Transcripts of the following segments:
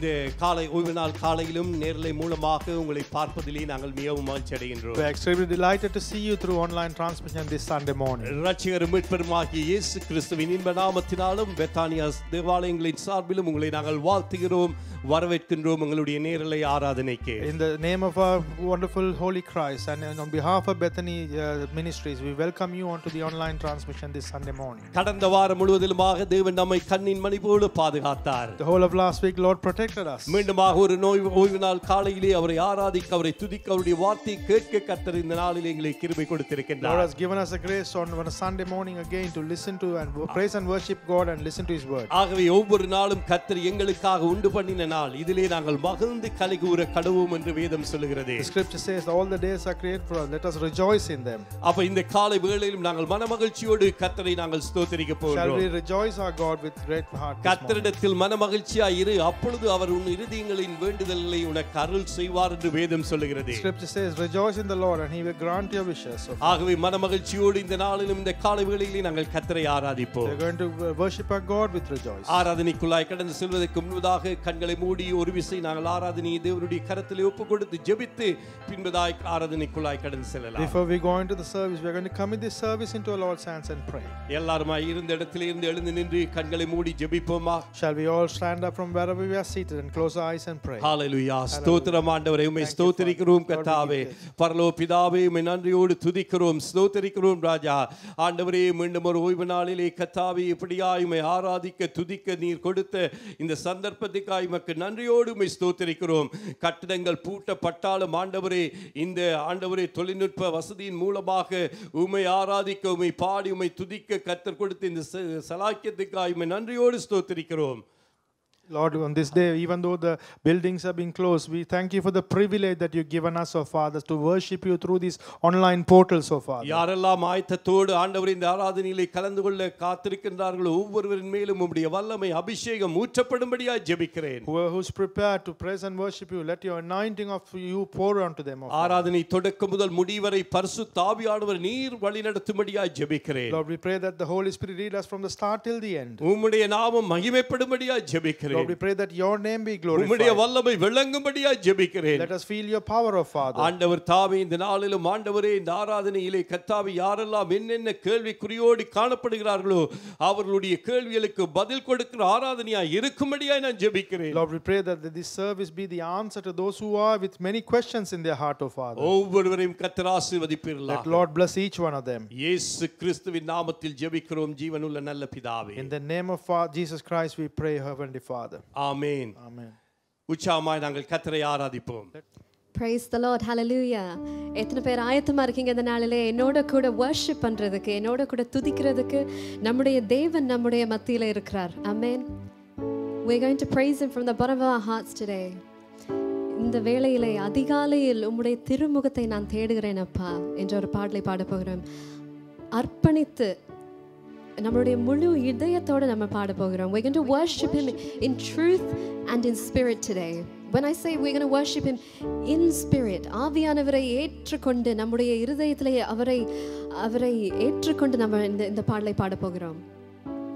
இந்த காலை ஓய்வு நாள் காலையிலும் நேரலை மூலமாக உங்களை பார்ப்பதிலே நாங்கள் மிகவும் மகிழ்ச்சி அடைகின்றோம். We are extremely delighted to see you through online transmission this Sunday morning. இரட்சகரும் மீட்பருமாகிய இயேசு கிறிஸ்துவின் இன்ப நாமத்தினாலும் பெத்தானியா தேவாலயங்களின் சார்பிலும் உங்களை நாங்கள் வாழ்த்துகிறோம், வரவேற்கின்றோம் உங்களுடைய நேரலை ஆராதனைக்கு. In the name of our wonderful Holy Christ and on behalf of Bethany Ministries, we welcome you onto the online transmission this Sunday morning. கடந்த வாரம் முழுவதிலுமாக தேவன் நம்மை கண்ணின் மணி போல பாதுகாத்தார். The whole of last week, Lord protected us. மீண்டுமாக ஒரு ஓய்வு நாள் காலையிலே அவரை ஆராதிக்க, அவரை துதிக்க, அவருடைய வார்த்தையை கேட்க கர்த்தர் இந்த நாளிலே எங்களுக்கு கிருபை கொடுத்திருக்கின்றார். Lord has given us a grace on a Sunday morning again to listen to and praise and worship God and listen to His word. ஆகவே ஒவ்வொரு நாளும் கர்த்தர் எங்களுக்காக உண்டு பண்ணின நாள், இதிலே நாங்கள் மகிழ்ந்து கலிகூர கடவோம் என்று வேதம் சொல்லுகிறது. The scripture says all the days are created for us, let us rejoice in them. அப்ப இந்த காலை வேளையிலும் நாங்கள் மனமகிழ்ச்சியோடு கர்த்தரை நாங்கள் ஸ்தோத்திரிக்க போகிறோம். Shall we rejoice our God with great heart? கர்த்தரிடத்தில் மனமகிழ்ச்சியாய் இரு, அப்பொழுது அவர் உன் இருதயங்களின் வேண்டுதல்களை உனக்கு அருள் செய்வார் என்று வேதம் சொல்லுகிறது. Scripture says rejoice in the Lord and He will grant your wishes. ஆகவே மனமகிழ்ச்சியோடு இந்த நாளிலும் இந்த காலை வேளையிலே நாங்கள் கர்த்தரை ஆராதிப்போம். We are going to worship our God with rejoice. ஆராதனைக்குள்ளாய் கடந்து செல்வதற்கு முன்பதாக கண்களை மூடி ஒரு விசை நாங்கள் ஆராதனையை தேவனுடைய கரத்திலே ஒப்புக்கொடுத்து ஜெபித்து பின்பதாய் ஆராதனைக்குள்ளாய் கடந்து செல்லலாம். Before we go into the service, we are going to commit this service into our Lord's hands and pray. எல்லாருமாய் இருந்த இடத்திலே இருந்து எழுந்து நின்று கண்களை மூடி ஜெபிப்போமா? Shall we all stand up from wherever we are seated and close our eyes and pray? ஹalleluya. ஸ்தோத்திரம் ஆண்டவரே, உம்மை ஸ்தோத்திரிக்கிறோம் கர்த்தாவே. பரலோக பிதாவே, உம்மை நன்றியோடு துதிக்கிறோம், ஸ்தோத்திரிக்கிறோம் ராஜா. ஆண்டவரே, மீண்டும் ஒரு ஓய்வு நாளிலே கர்த்தாவே இப்படியாய் உம்மை ஆராதிக்க துதிக்க நீர் கொடுத்த இந்த சந்தர்ப்பத்துக்காய் உமக்கு நன்றியோடு உம்மை ஸ்தோத்திரிக்கிறோம். கட்டடங்கள் பூட்டப்பட்டாலும் ஆண்டவரே, இந்த ஆண்டவரே தொழில்நுட்ப வசதியின் மூலமாக உம்மை ஆராதிக்க, உம்மை பாடி, உம்மை துதிக்க கர்த்தர் கொடுத்த இந்த சலாக்கியத்துக்காய் உம்மை நன்றியோடு ஸ்தோத்திரிக்கிறோம். Lord, on this day, even though the buildings have been closed, we thank you for the privilege that you've given us, oh Father, to worship you through these online portals, oh Father. யாரெல்லாம் ஆயத்தத்தோடு ஆண்டவரே இந்த ஆராதனையிலே கலந்து கொள்ள காத்திருக்கின்றார்களோ ஒவ்வொருவரின் மேலும் உம்முடைய வல்லமை அபிஷேகம் ஊற்றப்படும்படியாய் ஜெபிக்கிறேன். Who's prepared to praise and worship you, let your anointing of you pour onto them, oh Father. ஆராதனை தொடக்கம் முதல் முடிவரை பரிசுத்த ஆவியானவர் நீர் வழிநடத்தும்படியாய் ஜெபிக்கிறேன். Lord, we pray that the Holy Spirit lead us from the start till the end. உம்முடைய நாமம் மகிமைப்படும்படியாய் ஜெபிக்கிறேன். Lord, we pray that your name be glorified. உம்முடைய வல்லமை விளங்கும்படியாய் ஜெபிக்கிறேன். Let us feel your power, oh Father. ஆண்டவர் தாமே இந்த நாளிலும் ஆண்டவரே இந்த ஆராதனையிலே கர்த்தாவே யாரெல்லாம் என்னென்ன கேள்விக்குறியோடு காணப்படுகிறார்களோ அவர்களுடைய கேள்விகளுக்கு பதில் கொடுக்கிற ஆராதனையாய் இருக்கும்படியாய் நான் ஜெபிக்கிறேன். Lord, we pray that this service be the answer to those who are with many questions in their heart, oh Father. ஒவ்வொருவரையும் கர்த்தர் ஆசீர்வதிப்பீர்களாக. Let Lord bless each one of them. இயேசு கிறிஸ்துவின் நாமத்தில் ஜெபிக்கிறோம் ஜீவனுள்ள நல்ல பிதாவே. In the name of Jesus Christ we pray, Heavenly Father. Amen. Amen. உற்சாகமாய் நாங்கள் கர்த்தரை ஆராதிப்போம். Praise the Lord. Hallelujah. எத்தனை பேர் ஆயத்தமா இருக்கீங்க இந்த நாளிலே என்னோட கூட worship பண்றதுக்கு, என்னோட கூட துதிக்கிறதுக்கு? நம்முடைய தேவன் நம்முடைய மத்தியில இருக்கிறார். Amen. We're going to praise him from the bottom of our hearts today. இந்த வேளையிலே அதிகாலையில் உம்முடைய திருமுகத்தை நான் தேடுகிறேன் அப்பா என்ற ஒரு பாடலை பாட போகிறோம். அர்ப்பணித்து நம்மளுடைய முழு இதயத்தோட நம்ம பாட போகிறோம். We're going to worship him in truth and in spirit today. When I say we're going to worship him in spirit, ஆவியானவரை ஏற்றுக்கொண்டு நம்முடைய இருதயத்திலே அவரை ஏற்றுக்கொண்டு நம்ம இந்த பாடலை பாட போகிறோம்.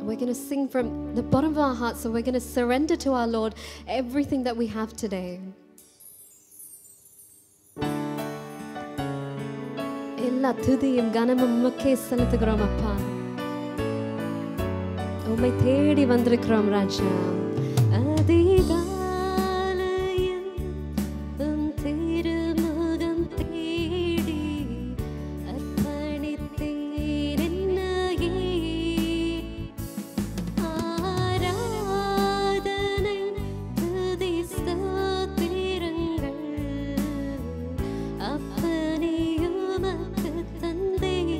We're going to sing from the bottom of our hearts, so we're going to surrender to our Lord everything that we have today. எல்லா துதியும் கனமும் உமக்கே செலுத்துகிறோம் அப்பா. உம்மை தேடி வந்திருக்கிறோம் ராஜா. அதிகாலையில் உம் திருமுகம் தேடி அர்ப்பணித்தேன் என்னையே. ஆராதனை துதி ஸ்தோத்திரங்கள் அப்பனே உமக்கு தந்தேன்.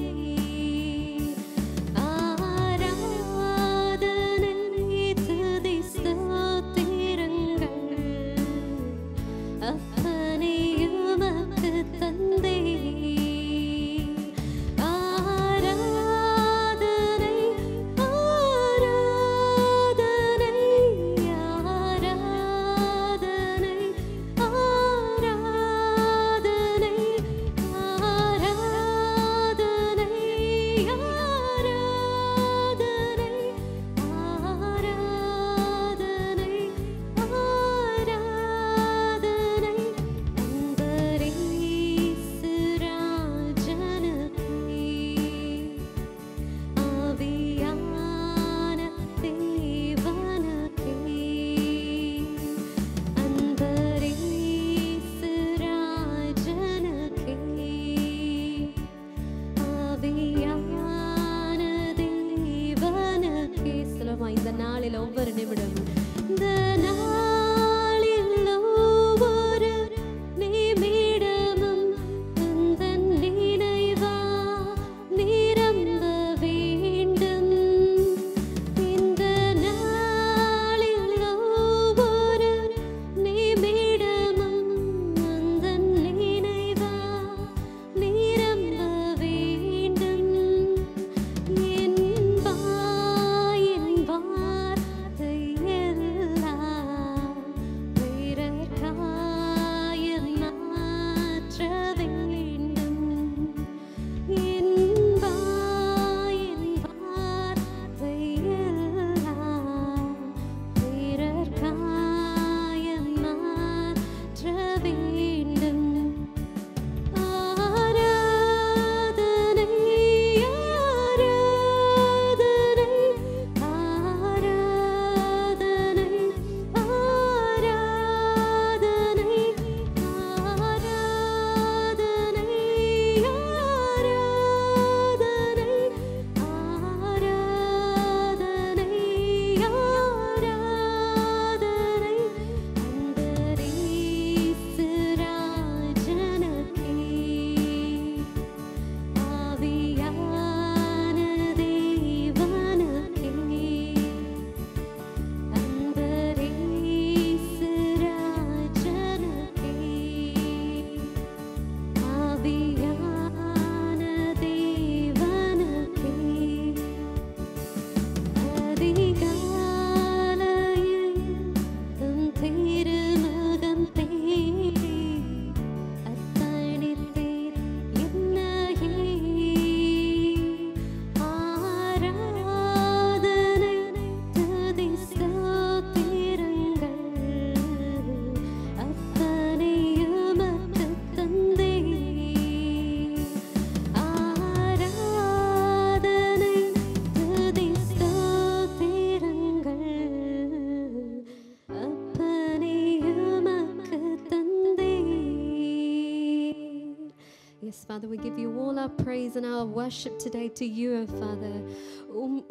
Yes, Father, we give you all our praise and our worship today to you, oh Father.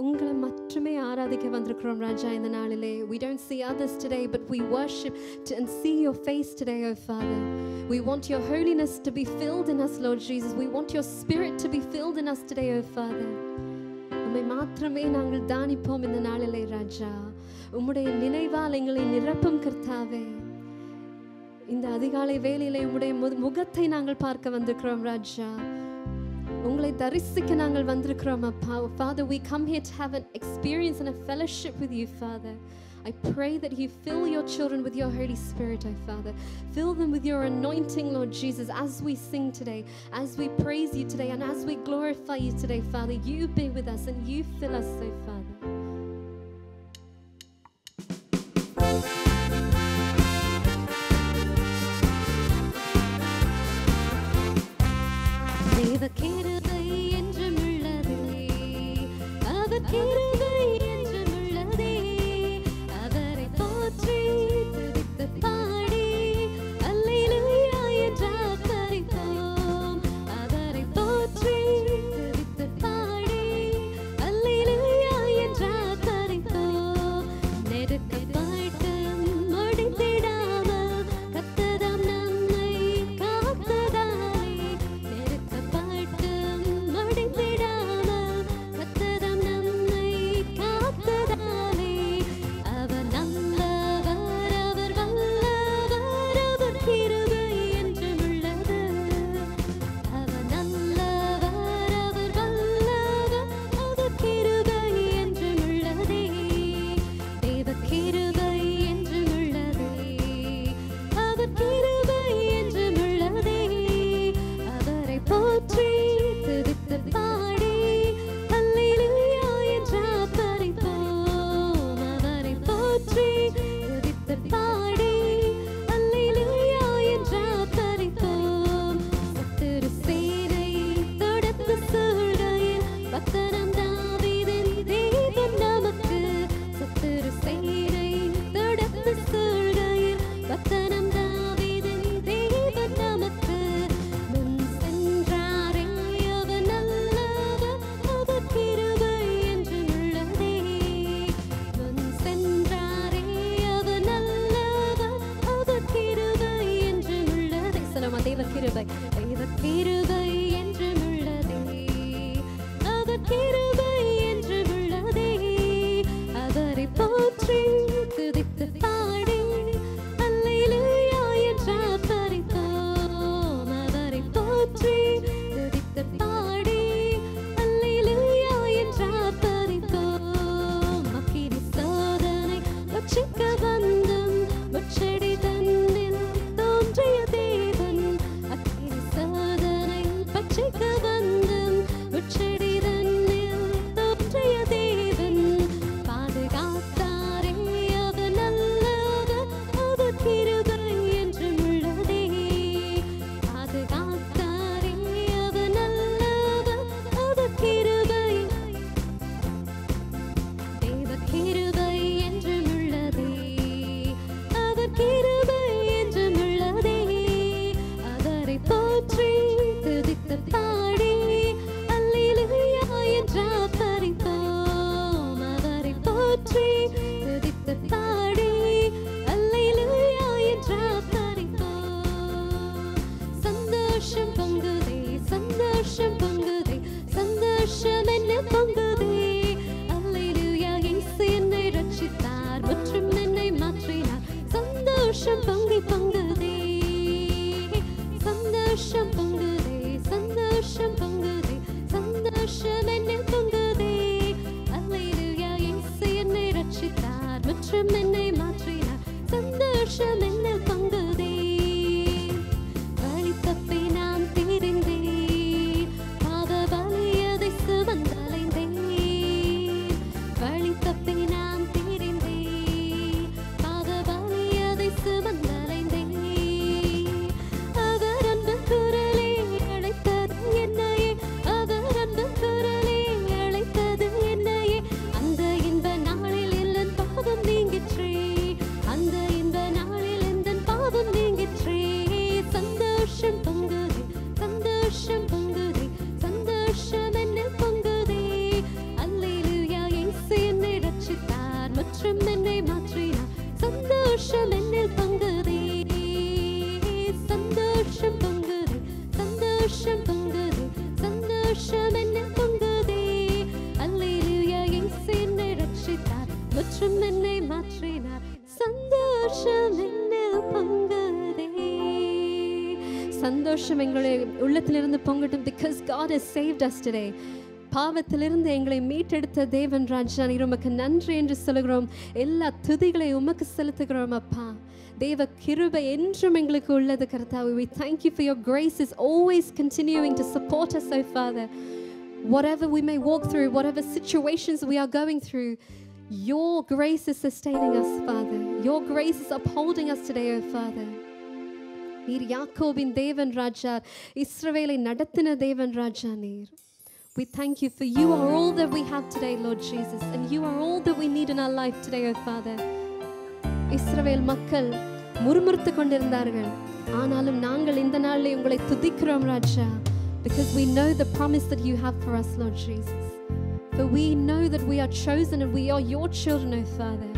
உங்களை மட்டுமே ஆராதிக்க வந்திருக்கிறோம் ராஜா இந்த நாளிலே. We don't see others today, but we worship and see your face today, oh Father. We want your holiness to be filled in us, Lord Jesus. We want your spirit to be filled in us today, oh Father. உம்மை மாத்திரமே நாங்கள் தானிப்போம் இந்த நாளிலே ராஜா. உம்முடைய நினைவால் எங்களை நிரப்பும் கர்த்தாவே. இந்த அதிகாலை வேளையிலே உம்முடைய முகத்தை நாங்கள் பார்க்க வந்திருக்கிறோம் ராஜா. உங்களை தரிசிக்க நாங்கள் வந்திருக்கிறோம் அப்பா. Father, we come here to have an experience and a fellowship with you, Father. I pray that you fill your children with your Holy Spirit, oh Father. Fill them with your anointing, Lord Jesus, as we sing today, as we praise you today, and as we glorify you today, Father. You be with us and you fill us, oh Father. தேவ கிருபை என்றும் உள்ளதே, அவர் கிருபை என்றும் உள்ளதே, அவரை போற்றி துதித்து பாடி அல்லேலூயா என்று ஆர்ப்பரிப்போம். அவரை போற்றி துதித்து பாடி அல்லேலூயா என்று ஆர்ப்பரிப்போம். நெருக்கப்பட்டு முடித்திடாமல் கர்த்தர் நம்மை காத்ததாலே, நெருக்கப்பட்டு முடித்திடாமல் கர்த்தர் நம்மை காத்ததாலே, அவர் நல்லவர், அவர் வல்லவர், அவர் கிருபை என்றும் உள்ளது. அவர் நல்லவர், அவர் வல்லவர், அவர் கிருபை என்றும் உள்ளதே. தேவ கிருபை என்றும் உள்ளதே, அவர் கிருபை என்றும் உள்ளதே. அவரை போற்றி துதித்து பாடி அல்லேலூயா என்று ஆர்ப்பரிப்போம். அவரை போற்றி துதித்து பாடி அல்லேலூயா என்று ஆர்ப்பரிப்போம். சத்துரு சேனை தொடர்ந்து சூழ்கையில் பக்தனாம் தாவீதின் தேவன் நமக்கு. சத்துரு சேனை தொடர்ந்து சூழ்கையில் பக்தனாம் தாவீதின் தேவன் நமக்கு. முன் சென்றாரே அவர் நல்லவர், அவர் கிருபை என்றும் உள்ளதே. முன் சென்றாரே அவர் நல்லவர், அவர் கிருபை என்றும் உள்ளதே. சொல்லுமா, தேவ கிருபை, தேவ கிருபை என்றும் உள்ளதே, அவர் கிருபை என்றும் உள்ளதே. அவரை போற்றி துதித்து பாடி அல்லேலூயா என்று ஆர்ப்பரிப்போம். அவரை போற்றி துதித்து பாடி அல்லேலூயா என்று ஆர்ப்பரிப்போம். அக்கினி சோதனை ரட்சிக்க வந்தும் முச்செடி தன்னில் தோன்றிய தேவன். அக்கினி சோதனை பட்சிக்க வந்தும் முச்செடி தன்னில் தோன்றிய தேவன். பாதுகாத்தாரே அவர் நல்லவர், அவர் கிருபை என்றும் உள்ளதே. பாதுகாத்தாரே அவர் நல்லவர், அவர் கிருபை. தேவ கிருபை என்றும் உள்ளதே, அவர் கிருபை என்றும் உள்ளதே. அவரை போற்றி துதித்து பாடி அல்லேலூயா என்று ஆர்ப்பரிப்போம். அவரை போற்றி துதித்து பாடி அல்லேலூயா என்று ஆர்ப்பரிப்போம். சந்தோஷம் பொங்குதே, சந்தோஷம் பொங்குதே, சந்தோஷம் என்ன பொங்குதே. அல்லேலூயா, இயேசு என்னை ரட்சித்தார், மற்றும் என்னை மாற்றினார். சந்தோஷம் பொங்கி பொங்குதே, சந்தோஷம் பொங்குதே, சந்தோஷம் பொங்குதே, சந்தோஷம் என்ன பொங்குதே. அல்லேலூயா, இயேசு என்னை ரட்சித்தார், மற்றும் என்னை மாற்றினார். சந்தோஷம் என்ன பொங்குதே. வழி தப்பி நான் திரிந்தேன், பாவ பலியதை சுமந்தலைந்தேன். வழி தப்பி நான் திரிந்தேன், பாவ பலியதை சுமந்தலைந்தேன். அவர் அன்பு குரலே சந்தோஷம் எங்களுடைய உள்ளத்திலிருந்து பொங்கட்டும். Because God has saved us today. பாவத்திலிருந்து எங்களை மீட்டெடுத்த தேவன் ராஜா, நீர் உமக்கு நன்றி என்று சொல்லுகிறோம். எல்லா துதிகளை உமக்கு செலுத்துகிறோம் அப்பா. தேவ கிருபை என்றும் எங்களுக்கு உள்ளது கர்த்தாவே. We thank you for your grace is always continuing to support us, oh Father. Whatever we may walk through, whatever situations we are going through, your grace is sustaining us, Father. Your grace is upholding us today, oh Father. நீர் யாக்கோபின் தேவன் ராஜா, இஸ்ரவேலை நடத்தின தேவன் ராஜா நீர். We thank you for you are all that we have today, Lord Jesus, and you are all that we need in our life today, oh Father. இஸ்ரவேல் மக்கள் முறுமுறுத்து கொண்டிருந்தார்கள். ஆனாலும் நாங்கள் இந்த நாளிலே உங்களை துதிக்கிறோம் ராஜா, because we know the promise that you have for us, Lord Jesus. For we know that we are chosen and we are your children, oh Father.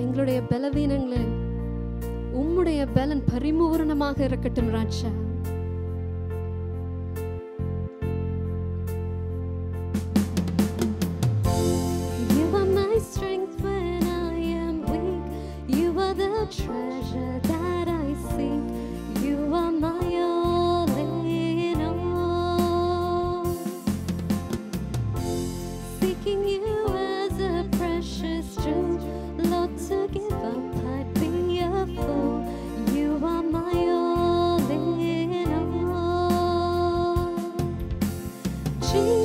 எங்களுடைய பலவீனங்களில் உம்முடைய பலன் பரிபூரணமாக இருக்கட்டும் ராஜா. Strength when I am weak, you are the treasure that I seek. You are my all in all. Seeking you as a precious jewel, Lord, to give up I'd be a fool. You are my all in all. Jesus,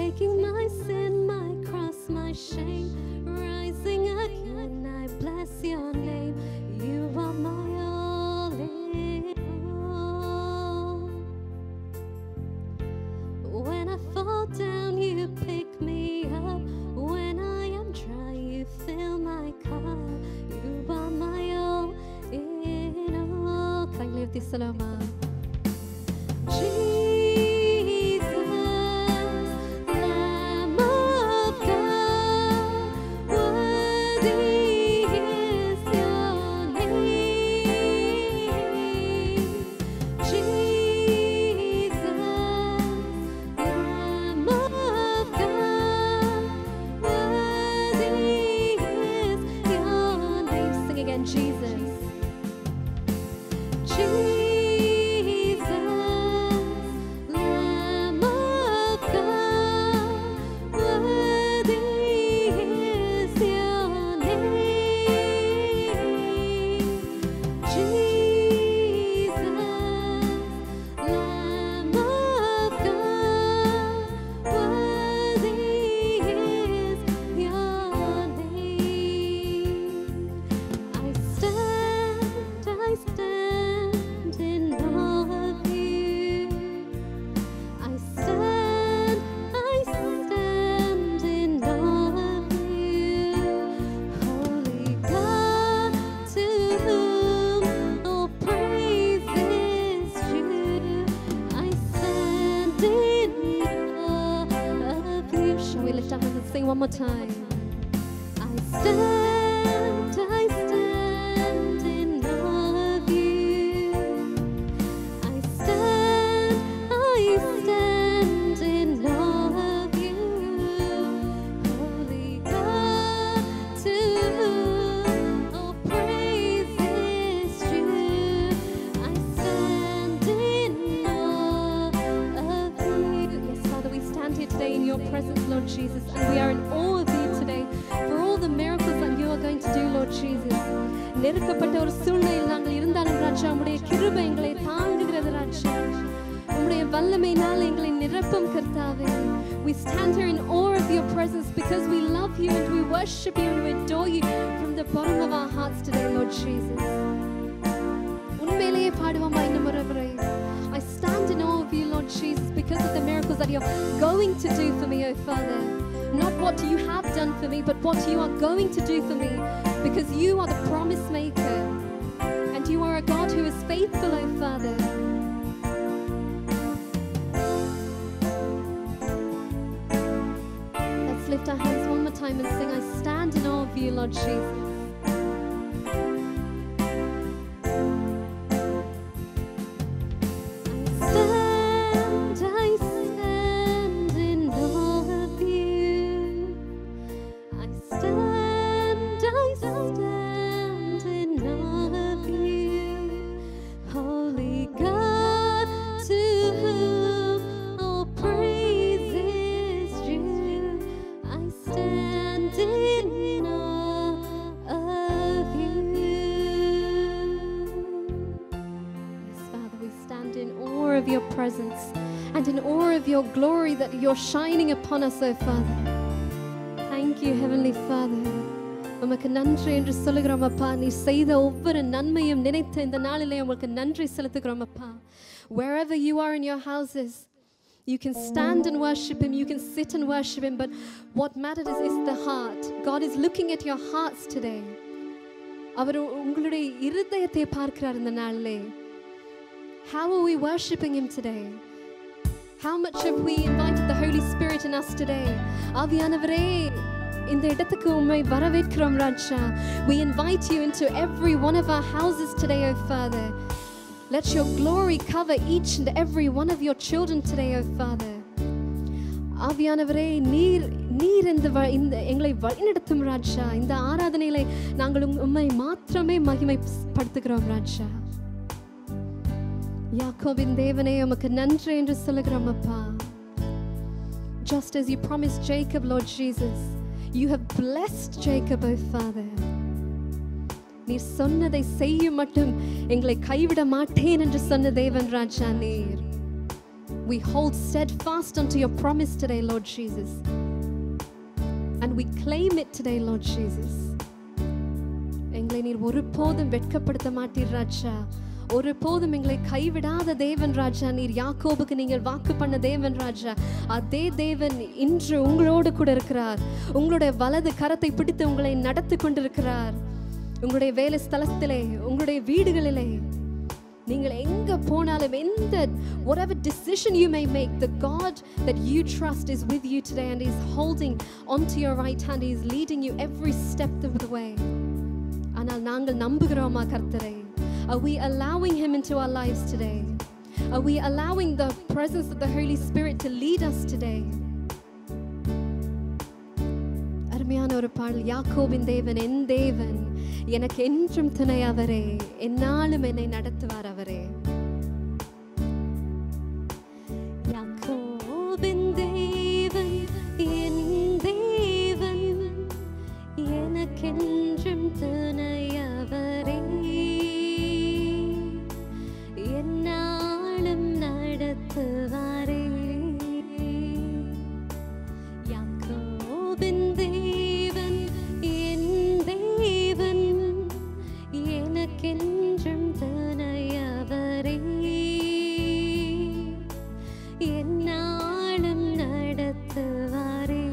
taking my sin, my cross, my shame, rising again, I bless your name. You are my all in all. When I fall down, you pick me up. When I am dry, you fill my cup. You are my all in all. Can I live this salama? One more time. I stand in awe of you. I stand in awe of you. Holy God, to whom all praise is due. I stand in awe of you. Yes, Father, we stand here today in your presence, Lord Jesus, and we are in awe of you today for all the miracles that you are going to do, Lord Jesus. நெருக்கப்பட்ட ஒரு சூழ்நிலையில் நாங்கள் இருந்தாலும் ராஜா, உம்முடைய கிருபை எங்களை தாங்குகிறது ராஜா. உம்முடைய வல்லமையினால் எங்களை நிரப்பும் கர்த்தாவே. We stand here in awe of your presence because we love you and we worship you and we adore you from the bottom of our hearts today, Lord Jesus. உண்மையிலேயே பாடுவோமா இந்த முறை. I stand in awe of you, Lord Jesus, because of the miracles that you're going to do for me, oh Father. Not what you have done for me, but what you are going to do for me, because you are the promise maker and you are a God who is faithful, oh Father. Let's lift our hands one more time and sing, I stand in awe of you, Lord Jesus. Presence and in awe of your glory that you're shining upon us, oh Father. Thank you, Heavenly Father. உமக்கு நன்றி என்று சொல்லுகிறோம் அப்பா. நீ செய்த ஒவ்வொரு நன்மையும் நினைத்த இந்த நாளிலே உமக்கு நன்றி செலுத்துகிறோம் அப்பா. Wherever you are in your houses, you can stand and worship him, you can sit and worship him, but what matters is the heart. God is looking at your hearts today. அவர் உங்களுடைய இருதயத்தை பார்க்கிறார் இந்த நாளிலே. How are we worshiping him today? How much have we invited the Holy Spirit in us today? ஆவியானவரே, இந்த இடத்துக்கு உம்மை வரவேற்கிறோம் ராஜா. We invite you into every one of our houses today, oh Father. Let your glory cover each and every one of your children today, oh Father. ஆவியானவரே, நீர் இந்த எங்களை வழிநடத்தும் ராஜா. இந்த ஆராதனையிலே நாங்கள் உம்மை மாத்திரமே மகிமைப்படுத்துகிறோம் ராஜா. யாக்கோபின் தேவனே, உமக்கு நன்றி என்று சொல்லுகிறோம் அப்பா. Just as you promised Jacob, Lord Jesus, you have blessed Jacob, oh Father. நீர் சொன்னதை செய்ய மட்டும் எங்களை கைவிட மாட்டேன் என்று சொன்ன தேவன் ராஜா நீர். We hold steadfast unto your promise today, Lord Jesus, and we claim it today, Lord Jesus. எங்களை நீர் ஒருபோதும் வெட்கப்படுத்த மாட்டீர் ராஜா. ஒருபோதும் எங்களை கைவிடாத தேவன் ராஜா நீர். யாக்கோபுக்கு நீங்கள் வாக்கு பண்ண தேவன் ராஜா. அதே தேவன் இன்று உங்களோடு கூட இருக்கிறார். உங்களுடைய வலது கரத்தை பிடித்து உங்களை நடத்தி கொண்டிருக்கிறார். உங்களுடைய வேலை ஸ்தலத்திலே, உங்களுடைய வீடுகளிலே, நீங்கள் எங்க போனாலும், எந்த whatever decision you may make, the God that you trust is with you today and is holding onto your right hand. He is leading you every step of the way. ஆனால் நாங்கள் நம்புகிறோமா கர்த்தரை? Are we allowing him into our lives today? Are we allowing the presence of the Holy Spirit to lead us today? அருமையான ஒரு பாடல். யாக்கோபின் தேவன் என் தேவன், எனக்கு என்றும் துணை அவரே, என்னாலும் என்னை நடத்துவார் அவரே. யாக்கோபின் தேவன் என் தேவன், எனக்கென்றும் துணை அவரே, என்னாலும் நடத்துவாரே. யாக்கோபின் தேவன் என் தேவன், எனக்கென்றும் துணை அவரே, என்னாலும் நடத்துவாரே.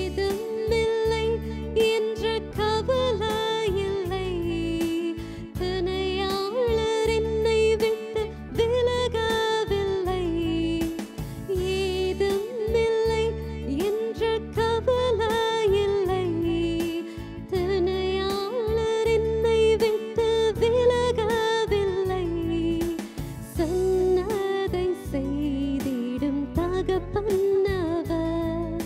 ஏதுமில்லை என்ற கவலை இல்லை, துணையாளர் என்னை விட்டு விலகவில்லை. ஏதுமில்லை என்ற கவலை இல்லை, துணையாளர் என்னை விட்டு விலகவில்லை. சொன்னதை செய்திடும் தகப்பன் அவர்,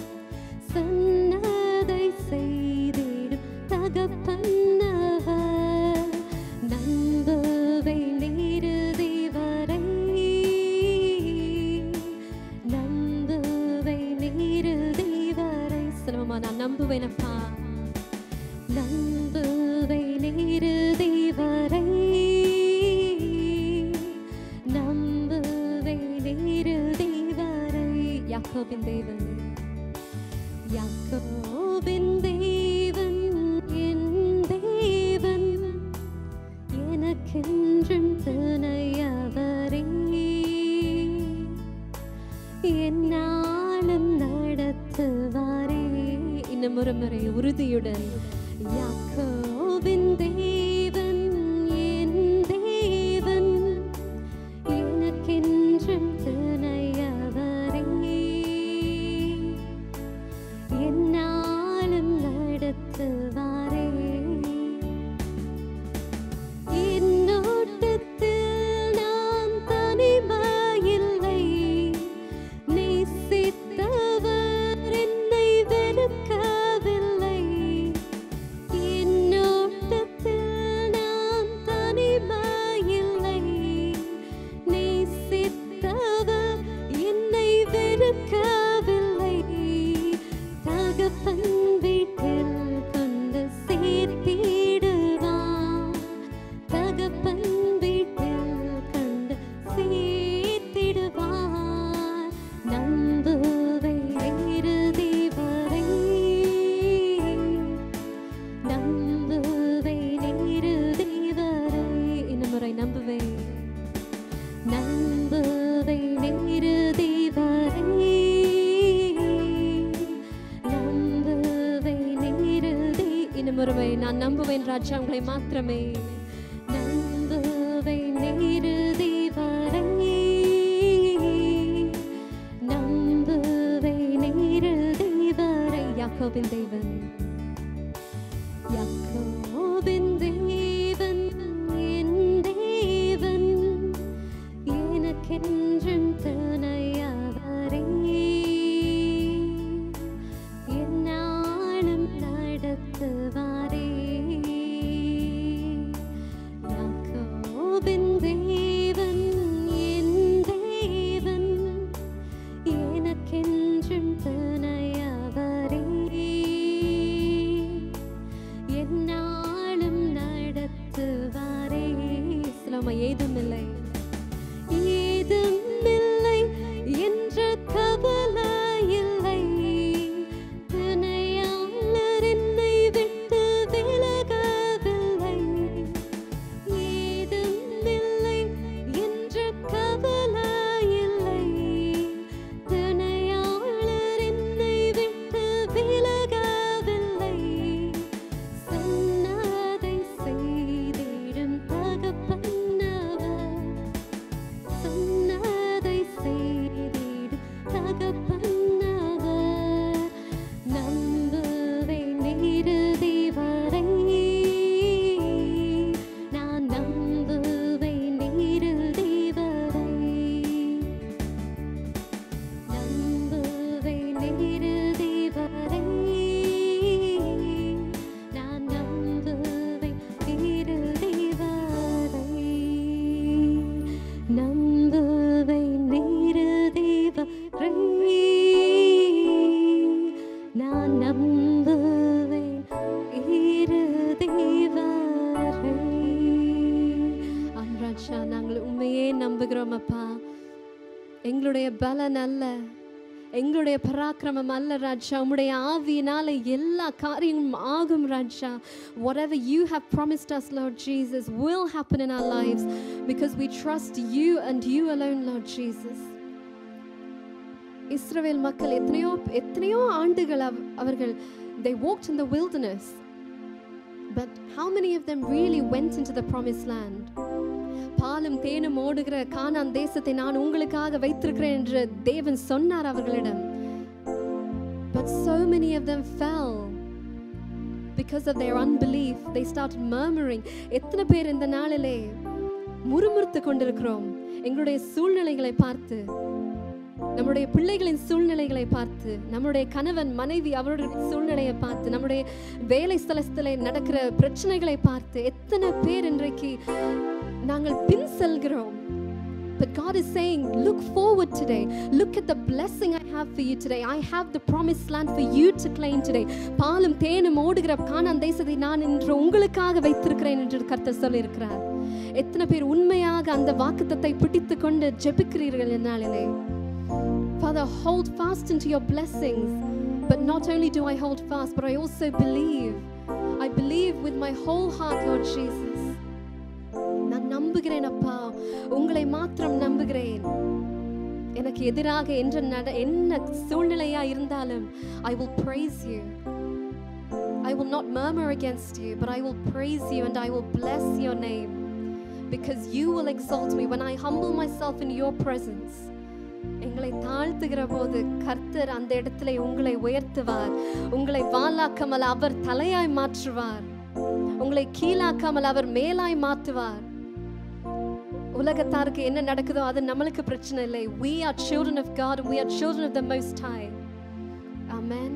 சொன்னதை செய்திடும் தகப்பன் அவர். நம்புவேன் இறுதி வரை, நம்புவேன் இறுதி வரை. சொல்லுவோமா, நான் நம்புவேன் அப்பா, நம்புவேன் இறுதி வரை, இறுதி வரை யாக்கோபின் தேவன் யாக்கோபின் தேவன் என் தேவன் எனக்கென்றும் துணையவரே என்னாலும் நடத்துவாரே. இன்னும் ஒரு முறை உறுதியுடன் யாக்கோபின் தேவன் என் தேவன் எனக்கென்றும் துணையவரே என்னாலும் நடத்துவாரே. என்னோட்டத்தில் நான் தனிமையில்லை நேசித்தவர் என்னை வெறுக்கவில்லை. என்னோட்டத்தில் நான் தனிமையில்லை நேசித்தவர் என்னை வெறுக்கவில்லை. தகப்பன் வீட்டில் கொண்டு சேர்த்திடுவான் தகப்பன் வீட்டில் கொண்டு சேர்த்திடுவான். நம்புவேன் இறுதி வரை நம்புவேன் இறுதி வரை. இன்னும் முறை நம்புவேன் நம்புவேன் இறுதி வரை நம்புவேன் இறுதி. இன்னும் ஒருவை நான் நம்புவேன் ராஜா உங்களை மாத்திரமே நம்புவேன் இறுதி வரை நம்புவேன் இறுதி வரை. யாக்கோபின் தேவன் யாக்கோபின் தேவன் என் தேவன் எனக்கென்றும் துணையவரே என்னாலும் நடத்துவாரே. யாக்கோபின் தேவன் என் தேவன் எனக்கென்றும் துணையவரே என்னாலும் நடத்துவாரே. இஸ்லாமா ஏதுமில்லை ஏதுமில்லை என்ற கவலை இல்லை. துணையாளர் என்னை விட்டு விலகவில்லை. ஏதுமில்லை என்ற கவலை இல்லை. துணையாளர் என்னை விட்டு விலகவில்லை. சொன்னதை செய்திடும் தகப்பனவர் சொன்னதை செய்திடும் தகப்பனவர். நம்புவேன் இறுதி வரை நான் நம்புவேன் இறுதி வரை நம்புவேன் இறுதி வரை நான் நம்புவேன் இறுதி வரை நம்புவேன் இறுதி வரை நான் நம்புவேன் இறுதி வரை. ராஜா நாங்கள் உண்மையே நம்புகிறோம் அப்பா. எங்களுடைய பலன் அல்ல எங்களுடைய பராக்கிரமம் அல்ல ராஜா. உம்முடைய ஆவியினால எல்லா காரியமும் ஆகும் ராஜா. Whatever you have promised us, Lord Jesus, will happen in our lives because we trust you and you alone, Lord Jesus. இஸ்ரவேல் மக்கள் எத்தனையோ ஆண்டுகள் அவர்கள் they walked in the wilderness, but how many of them really went into the promised land? பாலும் தேனும் ஓடுகிற கானான் தேசத்தை நான் உங்களுக்காக வைத்திருக்கிறேன் என்று தேவன் சொன்னார் அவர்களிடம். But so many of them fell because of their unbelief. They started murmuring. எத்தனை பேர் இந்த நாளிலே முறுமுறுத்து கொண்டிருக்கிறோம் எங்களுடைய சூழ்நிலைகளை பார்த்து, நம்முடைய பிள்ளைகளின் சூழ்நிலைகளை பார்த்து, நம்முடைய கணவன் மனைவி அவருடைய சூழ்நிலையை பார்த்து, நம்முடைய வேலை ஸ்தலத்தில் நடக்கிற பிரச்சனைகளை பார்த்து எத்தனை பேர் இன்றைக்கு நாங்கள் பின் செல்கிறோம். But God is saying, look forward today. Look at the blessing I have for you today. I have the promised land for you to claim today. பாலும் தேனும் ஓடுகிற கானான் தேசத்தை நான் இன்று உங்களுக்காக வைத்திருக்கிறேன் என்று கர்த்தர் சொல்லியிருக்கிறார். எத்தனை பேர் உண்மையாக அந்த வாக்குத்தத்தை பிடித்து கொண்டு ஜெபிக்கிறீர்கள் என்னாலே? Father, hold fast into your blessings. But not only do I hold fast, but I also believe. I believe with my whole heart, Lord Jesus. நான் நம்புகிறேன் அப்பா, உங்களை மாத்திரம் நம்புகிறேன். எனக்கு எதிராக என்ன சூழ்நிலையா இருந்தாலும் I will praise you. I will not murmur against you, but I will praise you and I will bless your name, because you will exalt me when I humble myself in your presence. எங்களை தாழ்த்துகிற போது கர்த்தர் அந்த இடத்துல உங்களை உயர்த்துவார். உங்களை வாளாக்காமல் அவர் தலையாய் மாற்றுவார். உங்களை கீழாக்காமல் அவர் மேலாய் மாற்றுவார். உலகத்தாருக்கு என்ன நடக்குதோ அது நம்மளுக்கு பிரச்சனை இல்லை. We are children of God and we are children of the Most High. Amen.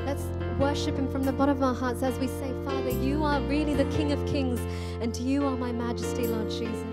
Let's worship Him from the bottom of our hearts as we say, Father, you are really the King of Kings and you are my Majesty, Lord Jesus.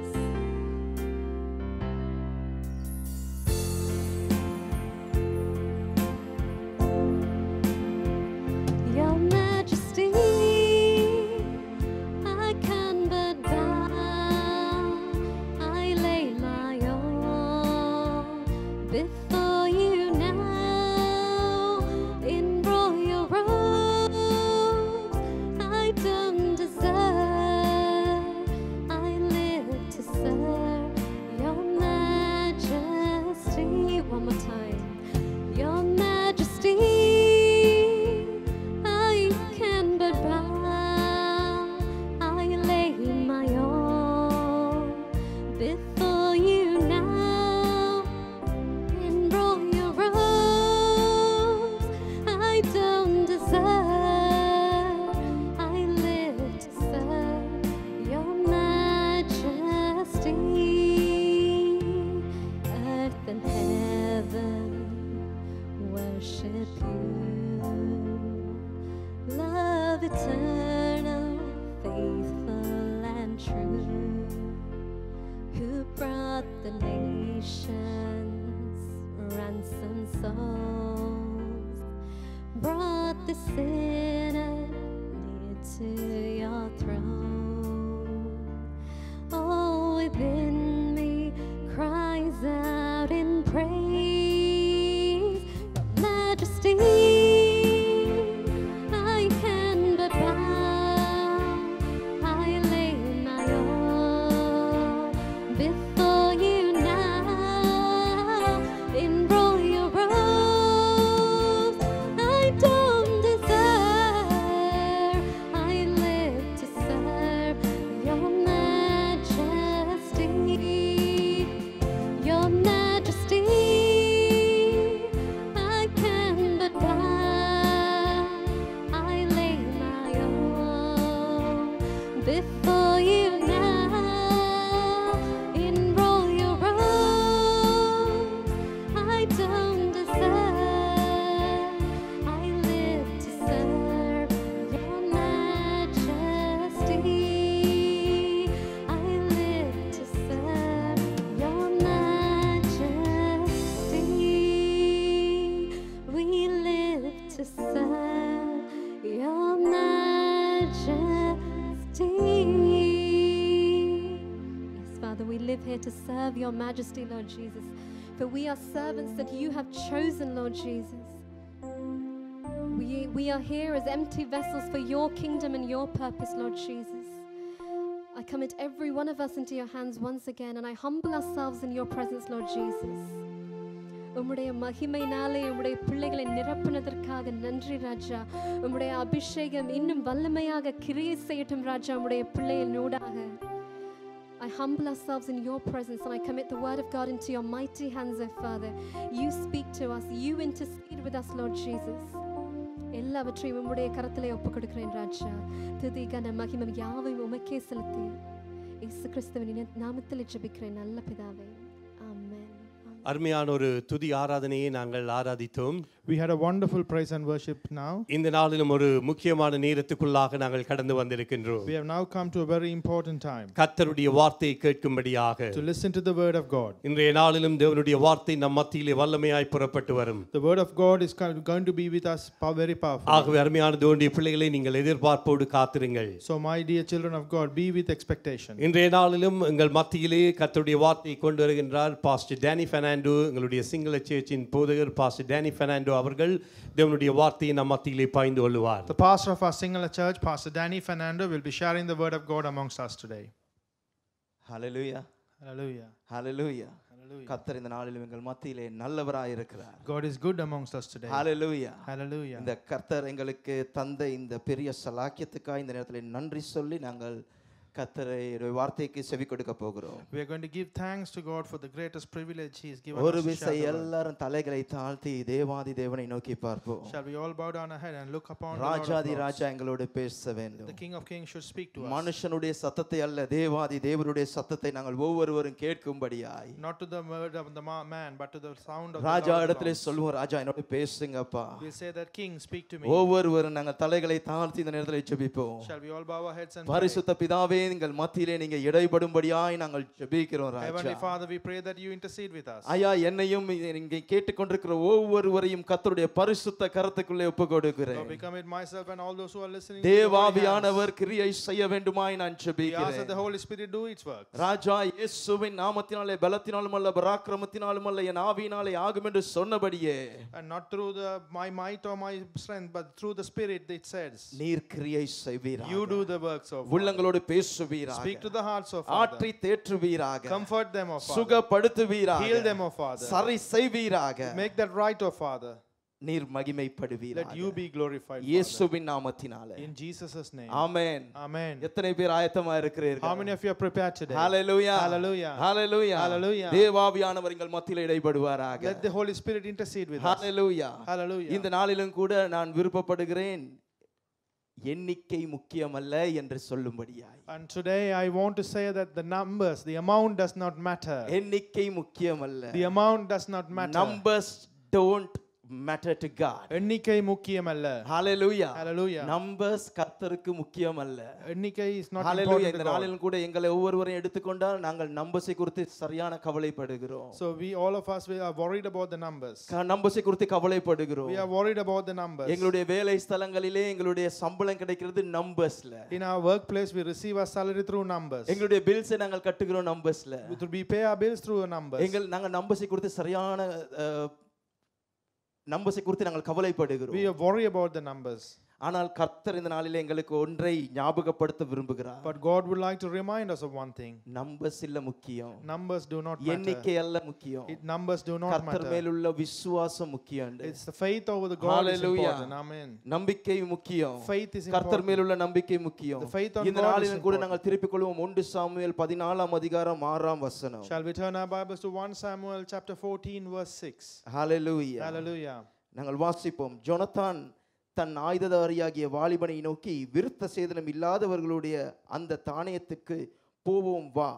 To serve your majesty, Lord Jesus, for we are servants that you have chosen, Lord Jesus. We are here as empty vessels for your kingdom and your purpose, Lord Jesus. I commit every one of us into your hands once again, and I humble ourselves in your presence, Lord Jesus. உம்முடைய மகிமையினாலே உம்முடைய பிள்ளைகளை நிரப்புனதற்காக நன்றி ராஜா. உம்முடைய அபிஷேகம் இன்னும் வல்லமையாக கிரியை செய்யட்டும் ராஜா உம்முடைய பிள்ளைகளோடாக. I humble ourselves in your presence and I commit the word of God into your mighty hands, O Father. You speak to us, you intercede with us, Lord Jesus. எல்லாவற்றையும் உம்முடைய கரத்திலே ஒப்புக்கொடுக்கிறேன் ராஜா. துதி கன மகிமை யாவையும் உமக்கே செலுத்தி இயேசு கிறிஸ்துவின் நாமத்தில் ஜெபிக்கிறேன் நல்ல பிதாவே. ஆமென். அருமையான ஒரு துதி ஆராதனையை நாங்கள் ஆராதித்தோம். We had a wonderful praise and worship now. இந்த நாளிலும் ஒரு முக்கியமான நேரத்துக்குள்ளாக நாங்கள் கடந்து வந்திருக்கின்றோம். We have now come to a very important time கர்த்தருடைய வார்த்தையை கேட்கும்படியாக to listen to the word of God. இன்றைய நாளிலும் தேவனுடைய வார்த்தை நம் மத்தியிலே வல்லமையாய் புறப்பட்டு வரும். The word of God is going to be with us very powerful. ஆகவே அருமையான தேவனுடைய பிள்ளைகளை நீங்கள் எதிர்பார்ப்போடு காத்திருங்கள். So my dear children of God, be with expectation. இன்றைய நாளிலும் எங்கள் மத்தியிலே கர்த்தருடைய வார்த்தையை கொண்டு வருகின்றார் பாஸ்டர் டேனி பெர்னாண்டோ. எங்களுடைய சிங்கள சேர்ச்சின் போதகர் பாஸ்டர் டேனி பெர்னாண்டோ அவர்கள் தேவனுடைய வார்த்தையை நம் மத்தியிலே பாய்ந்து கொள்வார். The pastor of our Sinhala church, Pastor Danny Fernando, will be sharing the word of God amongst us today. Hallelujah. Hallelujah. Hallelujah. Hallelujah. கர்த்தர் இந்த நாளில் எங்கள் மத்தியிலே நல்லவராய் இருக்கிறார். God is good amongst us today. Hallelujah. Hallelujah. இந்த கர்த்தர் எங்களுக்கு தந்த இந்த பெரிய சலாக்கியத்துக்காக இந்த நேரத்தில் நன்றி சொல்லி நாங்கள் கர்த்தருடைய வார்த்தைக்கு செவி கொடுக்க போகிறோம். We are going to give thanks to God for the greatest privilege he has given ஒரு us to விசை share the word. எல்லாரும் தலைகளை தாழ்த்தி தேவாதி தேவனை நோக்கி பார்ப்போம். Shall we all bow down our head and look upon the Lord of Rajathi Lords? ராஜா எங்களோடு பேச வேண்டும். The King of Kings should speak to us. மனுஷனுடைய சத்தத்தை அல்ல, தேவாதி தேவனுடைய சத்தத்தை நாங்கள் ஒவ்வொருவரும் கேட்கும்படியாய். Not to the word of the man, but to the sound of the Raja Lord of இடத்திலே Lords. சொல்லுவோம், ராஜா என்னோட பேசுங்கப்பா. We'll say that, King, speak to me. ஒவ்வொருவரும் நாங்கள் தலைகளை தாழ்த்தி இந்த நேரத்தில் ஜெபிப்போம். Shall we all bow our heads and pray? பரிசுத்த பிதாவே, எங்கள் மத்தியிலே நீங்க இடைபடும்படியாய் நாங்கள் ஜெபிக்கிறோம் ராஜா. Heavenly Father, we pray that you intercede with us. ஐயா, என்னையும் இங்கே கேட்டுக்கொண்டிருக்கிற ஒவ்வொருவரையும் கர்த்தருடைய பரிசுத்த கரத்துக்குள்ளே ஒப்புக்கொடுக்கிறேன். Lord, we commit myself and all those who are listening. தேவாவியானவர் கிரியை செய்ய வேண்டுமாய் நான் We ask that ஜெபிக்கிறேன். the Holy Spirit do its work. ராஜா, இயேசுவின் நாமத்தினாலே பலத்தினாலும் அல்ல பராக்கிரமத்தினாலும் அல்ல என் ஆவியினாலே ஆகும் என்று சொன்னபடியே, And not through my might or my strength, but through the Spirit, it says. நீர் கிரியை செய்வீராக. You do the works of God. உள்ளங்களோடு பேசுவீராக. Speak to the hearts of ஆற்றி Father. தேற்றுவீராக. Comfort them, O Father. சுகப்படுத்துவீராக. Heal them, O Father. சரி செய்வீராக. Make that right, O Father. நீர் மகிமைப்படுவீராக. Let you be glorified, Father. இயேசுவின் நாமத்தினாலே. In Jesus' name. Amen. Amen. எத்தனை பேர் ஆயத்தமா இருக்கிறீர்கள்? How many of you are prepared today? Hallelujah. Hallelujah. Hallelujah. Hallelujah. தேவாவியானவர் எங்கள் மத்தியிலே இடைபடுவாராக. Let the Holy Spirit intercede with us. Hallelujah. Hallelujah. இந்த நாளிலும் கூட நான் விருப்பப்படுகிறேன், எண்ணிக்கை முக்கியமல்ல என்று சொல்லும்படியாய். And today I want to say that the numbers, the amount does not matter. எண்ணிக்கை முக்கியமல்ல. The amount does not matter. Numbers don't matter to God. எண்ணிக்கை முக்கியமல்ல. Hallelujah. Hallelujah. Numbers கர்த்தருக்கு முக்கியமல்ல. எண்ணிக்கை is not Hallelujah. important இந்த to God. நாளிலும் கூட எங்களை ஒவ்வொருவரையும் எடுத்துக்கொண்டால் நாங்கள் நம்பர்ஸை குறித்து சரியான கவலைப்படுகிறோம். So all of us, we are worried about the numbers. நம்பர்ஸை குறித்து கவலைப்படுகிறோம். We are worried about the numbers. எங்களுடைய வேலை ஸ்தலங்களிலே எங்களுடைய சம்பளம் கிடைக்கிறது நம்பர்ஸ்ல. In our workplace, we receive our salary through numbers. எங்களுடைய பில்ஸை நாங்கள் கட்டுகிறோம் நம்பர்ஸ்ல. We pay our bills through numbers. நாங்கள் நம்பர்ஸை குறித்து சரியான நம்பர்ஸை குறித்து நாங்கள் கவலைப்படுகிறோம். We are worried about the numbers. ஆனால் கர்த்தர் இந்த நாளிலே எங்களுக்கு ஒன்றை ஞாபகப்படுத்த விரும்புகிறார். But God would like to remind us of one thing. Numbers இல்ல முக்கியம். Numbers do not matter. எண்ணிக்கை அல்ல முக்கியம். Numbers do not கர்த்தர் matter. மேலுள்ள விசுவாசம் முக்கியம். It's the faith over the God is important. Amen. நம்பிக்கை முக்கியம். Faith is கர்த்தர் important. மேலுள்ள நம்பிக்கை முக்கியம். The faith on இந்த God is நாளிலும் கூட important. நாங்கள் திருப்பிக் கொள்வோம் 1 சாமுவேல் 14 அதிகாரம் 6 வசனம். Shall we turn our Bibles to 1 Samuel chapter 14 verse 6? Hallelujah. Hallelujah. நாங்கள் வாசிப்போம். ஜொனத்தான் தன் ஆயுததாரியாகிய வாலிபனை நோக்கி, விருத்த சேதனம் இல்லாதவர்களுடைய அந்த தானியத்துக்கு போவோம் வா,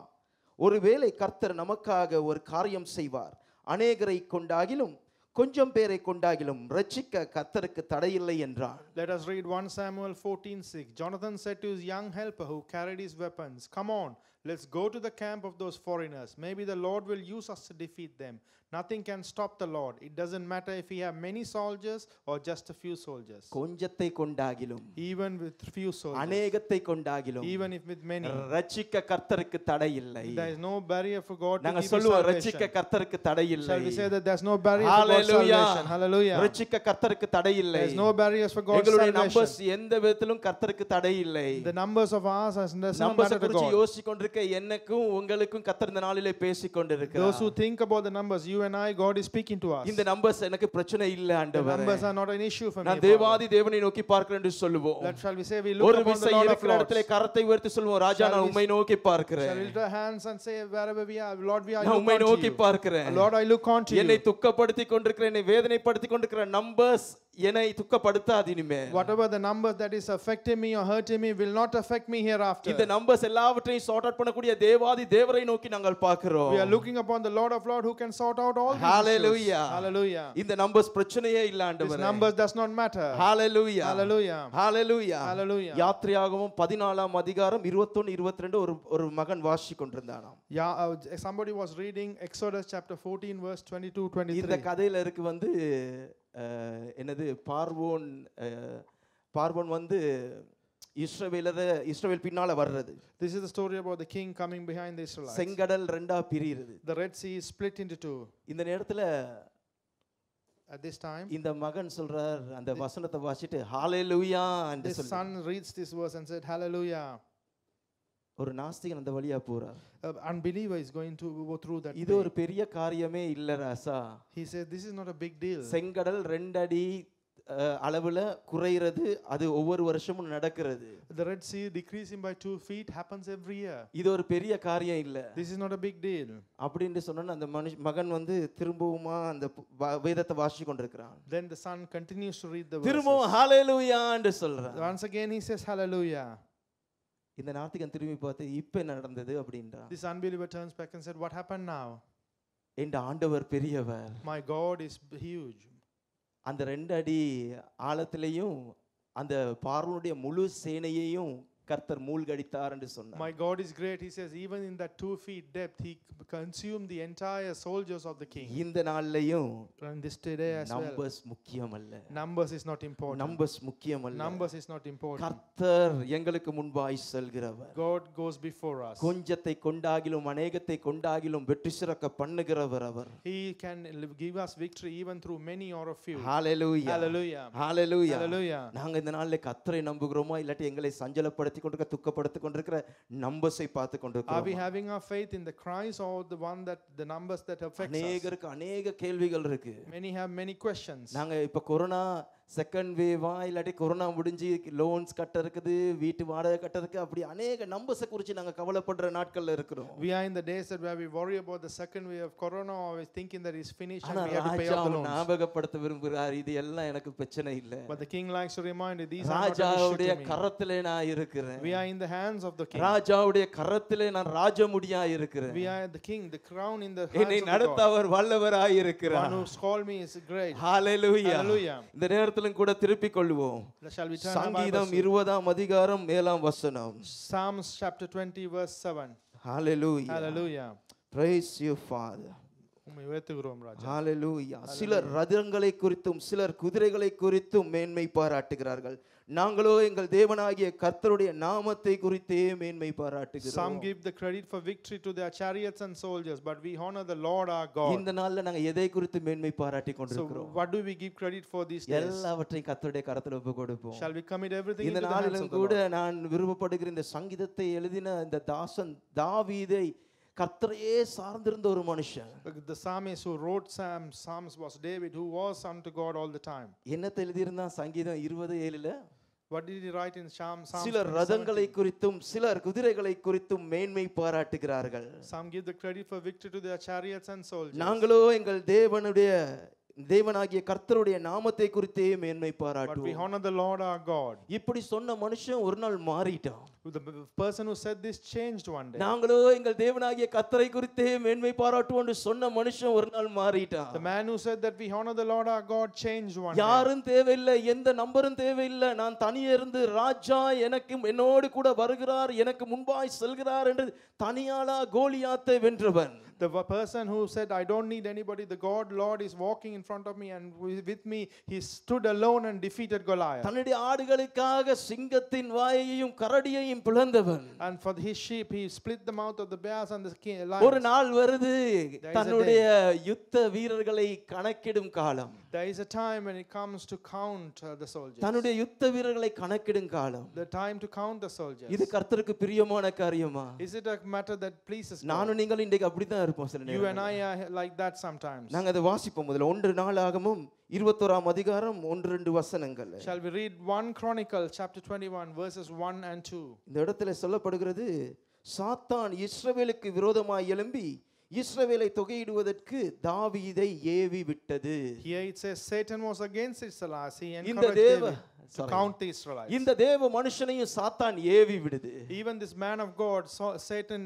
ஒருவேளை கர்த்தர் நமக்காக ஒரு காரியம் செய்வார், அநேகரை கொண்டாகிலும் கொஞ்சம் பேரை கொண்டாகிலும் ரட்சிக்க கர்த்தருக்கு தடையில்லை என்றான். Let us read 1 Samuel 14:6. Jonathan said to his young helper who carried his weapons, "Come on, let's go to the camp of those foreigners. Maybe the Lord will use us to defeat them. Nothing can stop the Lord. It doesn't matter if we have many soldiers or just a few soldiers." கொஞ்சத்தை கொண்டாகிலும் Even with few soldiers. அநேகத்தை கொண்டாகிலும் Even if with many. ரட்சிக்க கர்த்தருக்கு தடையில்லை. There is no barrier for God to நாங்கள் give you சொல்லுவோம், salvation. ரட்சிக்க கர்த்தருக்கு தடையில்லை. Shall we say that there's no barrier for God's salvation? Hallelujah. ரட்சிக்க கர்த்தருக்கு தடையில்லை. There's no barriers for God's எங்களுடைய salvation. நம்பர்ஸ் எந்த விதத்திலும் கர்த்தருக்கு தடையில்லை. The numbers of ours does not numbers matter to குறித்து God. யோசிக்கொண்டிருக்க எனக்கும் உங்களுக்கும் கர்த்தர் இந்த நாளிலே பேசிக் கொண்டிருக்கிறார். Those who think about the numbers, you and I, God is speaking to us. இந்த நம்பர்ஸ் எனக்கு பிரச்சனை இல்ல The ஆண்டவரே. numbers are not an issue for me. நான் தேவாதி தேவனை நோக்கி பார்க்கிறேன் என்று சொல்லுவோம். That shall we say we look ஒரு upon the விசை Lord of இருக்கிற Lords. இடத்திலே கரத்தை உயர்த்தி சொல்லுவோம், ராஜா Shall நான் we- உம்மை நோக்கி Shall we பார்க்கிறேன். lift our hands and say wherever we are, Lord, I நான் உம்மை look நோக்கி unto you. பார்க்கிறேன். Lord, I look unto என்னை you. துக்கப்படுத்திக் கொண்டிருக்கிற, என்னை வேதனைப்படுத்திக் கொண்டிருக்கிற நம்பர்ஸ் என்னை துக்கப்படுத்தாது இனிமே. Whatever the number that is affecting me or hurting me will not affect me hereafter. இந்த நம்பர்ஸ் எல்லாவற்றையும் சார்ட் அவுட் பண்ணக்கூடிய தேவாதி தேவரை நோக்கி நாங்கள் பார்க்கிறோம். We are looking upon the Lord of Lords who can sort out all these Hallelujah. issues. Hallelujah. இந்த numbers பிரச்சனையே இல்ல This ஆண்டவரே. numbers does not matter. Hallelujah. Hallelujah. Hallelujah. Hallelujah. யாத்ராகமம் 14ஆம் அதிகாரம் 21 22 ஒரு மகன் வாசித்து கொண்டிருந்தானாம். Yeah, somebody was reading Exodus chapter 14 verse 22 இந்த 23. கதையில இருக்கு வந்து என்னது பார்வோன் வந்து இஸ்ரவேல் பின்னால வர்றது. This is the story about the king coming behind the Israelites. செங்கடல் ரெண்டா பிரியுது. The Red Sea is split into two. இந்த நேரத்துல At this time, இந்த மகன் சொல்றார், அந்த வசனத்தை வாசிட்டு ஹalleluya என்று the சொல்றார். son reads this verse and said hallelujah. ஒரு நாஸ்திகன் அந்த வழியா போறார். Unbeliever is going to go through that. இது ஒரு பெரிய காரியமே இல்ல ராசா. He says this is not a big deal. செங்கடல் 2 அடி அளவுல குறையிறது அது ஒவ்வொரு வருஷமும் நடக்கிறது. The Red Sea decreasing by 2 feet happens every year. இது ஒரு பெரிய காரியம் இல்ல. This is not a big deal. அப்படினு சொன்னா அந்த மகன் வந்து திரும்பவுமா அந்த வேதத்தை வாசிச்சு கொண்டிருக்கிறான். Then the son continues to read the verse. திரும்பவும் ஹalleluya என்று சொல்றான். Once again he says hallelujah. இந்த நாத்திகன் திரும்பி பார்த்து இப்ப என்ன நடந்தது அப்படின்றான். This unbeliever turns back and said, what happened now? என் ஆண்டவர் பெரியவர். My God is huge. அந்த 2 அடி ஆழத்திலேயும் அந்த பார்வோனுடைய முழு சேனையையும் கர்த்தர் மூழ்கடித்தார் என்று சொன்னார். My God is great. He says even in that 2 feet depth he consumed the entire soldiers of the king. இந்த நாள்லயும் And this today as well. Numbers முக்கியமல்ல. Numbers is not important. Numbers முக்கியமல்ல. Numbers is not important. கர்த்தர் எங்களுக்கு முன்பாய் செல்கிறவர். God goes before us. கொஞ்சத்தை கொண்டாகிலும் அநேகத்தை கொண்டாகிலும் வெற்றி சிறக்க பண்ணுகிறவர் அவர். He can give us victory even through many or a few. Hallelujah. Hallelujah. Hallelujah. Hallelujah. நாங்க இந்த நாள்ல கர்த்தரை நம்புகிறோமா இல்லாட்டி எங்களை சஞ்சலப்படுத்தி கொண்டிருக்க துக்கப்படுத்தி கொண்டிருக்கிற நம்பர்ஸை பார்த்து Are we கொண்டிருக்கிறோம். having our faith in the Christ or the one that the numbers that affects us? அநேகருக்கு அநேக கேள்விகள் இருக்கு. Many have many questions. நாங்க இப்ப கொரோனா செகண்ட் வேவா இல்லாட்டி கொரோனா முடிஞ்சு லோன்ஸ் கட்ட இருக்குது, வீட்டு வாடகை கட்ட இருக்கு, அப்படி அநேக நம்பர்ஸை குறித்து நாங்க கவலைப்படுற நாட்கள்ல இருக்கிறோம். We are in the days that where we worry about the second wave of corona, always thinking that it's finished and ஆனா we have to pay off the Raja loans. ஞாபகப்படுத்த விரும்புகிறார், இது எல்லாம் எனக்கு பிரச்சனை இல்ல. But the king likes to remind you, these are not an ராஜாவுடைய issue to me. கரத்திலே நான் இருக்கிறேன். We are in the hands of the king. ராஜாவுடைய கரத்திலே நான் ராஜமுடியா இருக்கிறேன். We are the king, the crown in the என்னை hands of நடத்த God. அவர் வல்லவராய் One இருக்கிறார். who's called me is great. Hallelujah. Hallelujah. இந்த நேரத்திலும் கூட திருப்பிக் கொள்வோம். Shall we turn our சங்கீதம் Bibles to 20ஆம் அதிகாரம் 7ஆம் வசனம். Psalms chapter 20 verse 7. Hallelujah. Hallelujah. Praise you, Father. உம்மை உயர்த்துகிறோம் ராஜா. Hallelujah. சிலர் ரதங்களை குறித்தும் சிலர் குதிரைகளை குறித்தும் மேன்மை பாராட்டுகிறார்கள். நாங்களோ எங்கள் தேவனாகிய கர்த்தருடைய நாமத்தை குறித்தே மேன்மை பாராட்டுகிறோம். Some give the credit for victory to their chariots and soldiers, but we honor the Lord our God. இந்த நாள்ல நாங்க எதை குறித்து மேன்மை பாராட்டி So கொண்டிருக்கிறோம்? what do we give credit for these days? எல்லாவற்றையும் கர்த்தருடைய கரத்துல ஒப்பு கொடுப்போம். Shall we commit everything இந்த into the hands நாளிலும் of the கூட Lord? நான் விருப்பப்படுகிற இந்த சங்கீதத்தை எழுதின இந்த தாசன் தாவீதை கர்த்தரையே சார்ந்திருந்த ஒரு மனுஷன். The psalmist who wrote Psalms was David, who was unto God all the time. என்னத்தை எழுதியிருந்தான் சங்கீதம் 20:7ல? What did he write in Psalms? சிலர் ரதங்களை குறித்தும் சிலர் குதிரைகளை குறித்தும் மேன்மை பாராட்டுகிறார்கள். Some give the credit for victory to their chariots and soldiers. நாங்களோ எங்கள் தேவனாகிய கர்த்தருடைய நாமத்தை குறித்தே மேன்மை But we பாராட்டுவோம். honor the Lord our God. இப்படி சொன்ன மனுஷன் ஒரு நாள் மாறிட்டான். The person who said this changed one day. நாங்களோ எங்கள் தேவனாகிய கர்த்தரை குறித்தே மேன்மை பாராட்டுவோம் என்று சொன்ன மனுஷன் ஒரு நாள் மாறிட்டான். The man who said that we honor the Lord our God changed one day. யாரும் தேவையில்லை, எந்த நம்பரும் தேவையில்லை, நான் தனியே இருந்து ராஜா என்னோடு கூட வருகிறார், எனக்கு முன்பாய் செல்கிறார் என்று தனியாளா கோலியாத்தை வென்றவன். The person who said, I don't need anybody, the Lord is walking in front of me and with me, he stood alone and defeated Goliath. தன்னுடைய ஆடுகளுக்காக சிங்கத்தின் வாயையும் கரடியையும் பிளந்தவன். And for his sheep, he split the mouth of the bears and the ஒரு lions. நாள் வருது தன்னுடைய யுத்த வீரர்களை கணக்கிடும் காலம். There is a time when it comes to count the soldiers. தன்னுடைய யுத்த வீரர்களை கணக்கிடும் காலம். The time to count the soldiers. இது கர்த்தருக்கு பிரியமான காரியமா? Is it a matter that pleases God? நானும் நீங்கள் இன்றைக்கு அப்படிதான் இருப்போம் சில You and நேரம். I are like that sometimes. நாங்க அதை வாசிப்போம். முதல்ல 1 நாளாகமம் 21ஆம் அதிகாரம் 1-2 வசனங்கள். Shall we read 1 Chronicle chapter 21 verses 1 and 2? இந்த இடத்துல சொல்லப்படுகிறது, சாத்தான் இஸ்ரவேலுக்கு விரோதமாய் எழும்பி இஸ்ரவேலை தொகையிடுவதற்கு தாவீதை ஏவி விட்டது. Here it says Satan was against Israelites. He இந்த encouraged தேவ David to count the Israelites. இந்த தேவ மனுஷனையும் சாத்தான் ஏவி விடுது. Even this man of God, Satan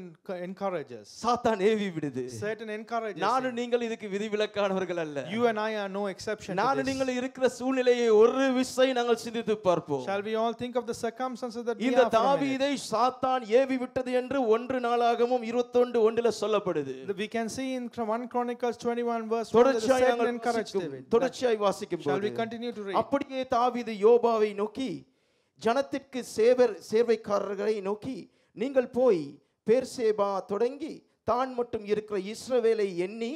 encourages. சாத்தான் ஏவி விடுது. Satan encourages. நானும் நீங்கள் இதுக்கு விதிவிலக்கானவர்கள் அல்ல. You and I are no exception to நானும் this. நீங்கள் இருக்கிற சூழ்நிலையை ஒரு விசை நாங்கள் சிந்தித்து பார்ப்போம். Shall we all think of the circumstances that we இந்த are for a minute? தாவீதை சாத்தான் ஏவி விட்டது என்று 1 நாளாகமம் 21:1 சொல்லப்படுது. We can see in 1 Chronicles 21 verse 1 that Satan encouraged David. தொடர்ச்சியாய் வாசிக்கும் Shall போது we continue to read? அப்படியே தாவீது யோபாவை நோக்கி ஜனத்திற்கு சேர்வைக்காரர்களை நோக்கி நீங்கள் போய் பேர்சேபா தொடங்கி தான் மட்டும் இருக்கிற இஸ்ரவேலை எண்ணி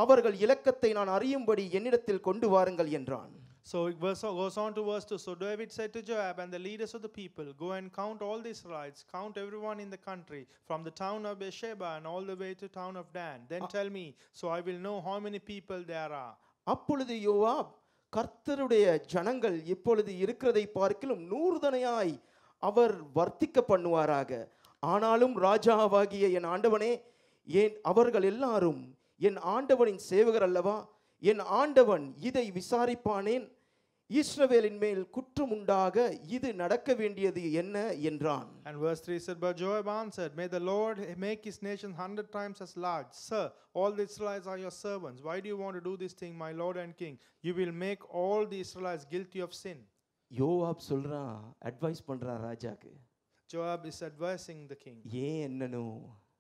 அவர்கள் இலக்கத்தை நான் அறியும்படி என்னிடத்தில் கொண்டு வாருங்கள் என்றான். So it goes on to verse 2. So David said to Joab and the leaders of the people, go and count all the Israelites, count everyone in the country, from the town of Beersheba and all the way to town of Dan. Then tell me, so I will know how many people there are. அப்பொழுது யோவாப், கர்த்தருடைய ஜனங்கள் இப்பொழுது இருக்கிறதை பார்க்கிலும் 100 தனையாய் அவர் வர்த்திக்க பண்ணுவாராக. ஆனாலும் ராஜாவாகிய என் ஆண்டவனே, ஏன் அவர்கள் எல்லாரும் என் ஆண்டவனின் சேவகர் அல்லவா? என் ஆண்டவன் இதை விசாரிப்பானேன்? இஸ்ரவேலின் மேல் குற்றம் உண்டாக இது நடக்க வேண்டியது என்ன என்றான். And verse 3 said, but Joab answered, may the Lord make his nation 100 times as large. Sir, all the Israelites are your servants. Why do you want to do this thing, my Lord and King? You will make all the Israelites guilty of sin. யோவாப் சொல்றான், advice பண்றான் ராஜாக்கு. Joab is advising the king. ஏன் என்னனோ,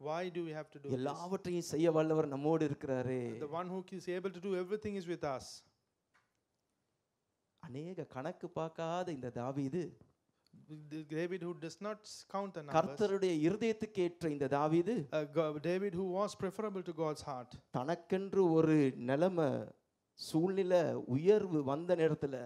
why do we have to do this? எல்லாவற்றையும் செய்ய வல்லவர் நம்மோடு இருக்கிறாரே. The one who is able to do everything is with us. அநேக கணக்கு பார்க்காத இந்த தாவீது, David who does not count the numbers, கர்த்தருடைய இருதயத்துக்கு ஏற்ற இந்த தாவீது, David who was preferable to God's heart, தனக்கென்று ஒரு நிலைமை சூழ்நிலை உயர்வு வந்த நேரத்துல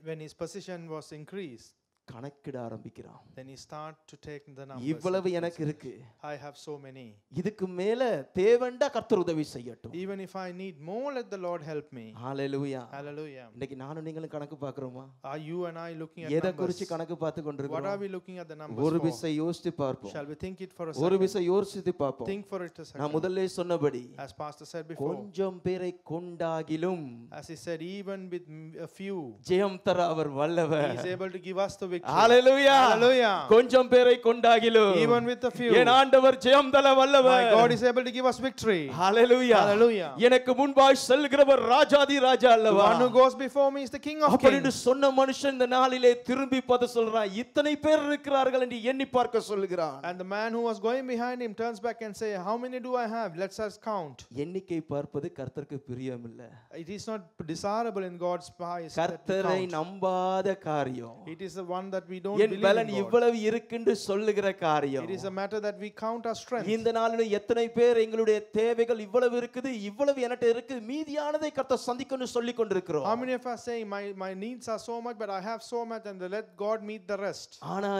when his position was increased, கணக்கிட ஆரம்பிக்கிறான். then he start to take the numbers. இவ்வளவு எனக்கு இருக்கு, I have so many. இதுக்கு மேல தேவண்டா கர்த்தர் உதவி செய்யட்டும். Even if I need more, let the Lord help me. Hallelujah. Hallelujah. இன்னைக்கு நானும் நீங்களும் கணக்கு பார்க்கறோமா? Are you and I looking at எதை numbers? குறித்து கணக்கு பார்த்து What கொண்டிருக்கிறோம்? are we looking at the numbers ஒரு for? விசை யோசித்து பார்ப்போம். Shall we think it for a ஒரு second? விசை யோசித்து பார்ப்போம். Think for it a நான் second. முதல்ல சொன்னபடி, As Pastor said before, கொஞ்சம் பேரை கொண்டாகிலும், as he said, even with a few, ஜெயம் தர அவர் வல்லவர். he is able to give us the victory. Hallelujah. Hallelujah. கொஞ்சம் பேரை கொண்டாகிலும், Even with a few, என் ஆண்டவர் ஜெயம் தர வல்லவர். my God is able to give us victory. Hallelujah. Hallelujah. எனக்கு முன்பாய் செல்கிறவர் ராஜாதி ராஜா The அல்லவா? one who goes before me is the King of அப்படின்னு Kings. சொன்ன மனுஷன் இந்த நாளிலே திரும்பி பார்த்து சொல்றான், இத்தனை பேர் இருக்கிறார்கள் என்று எண்ணி பார்க்க சொல்லுகிறான். And the man who was going behind him turns back and say, how many do I have? Let's us count. எண்ணிக்கை பார்ப்பது கர்த்தருக்கு பிரியமில்ல. It is not desirable in God's eyes that we கர்த்தரை count. நம்பாத காரியம். It is the one that we don't N believe பலன் in God. இவ்வளவு இருக்குன்னு சொல்லுகிற காரியம். It is a matter that we count our strength. இந்த நாளிலே எத்தனை பேர் எங்களுடைய தேவைகள் இவ்வளவு இருக்குது, இவ்வளவு என்கிட்ட இருக்கு, மீதியானதை கர்த்தர் சந்திக்கணும்னு சொல்லி கொண்டிருக்கிறோம். How many of us saying my needs are so much but I have so much and let God meet the rest? ஆனா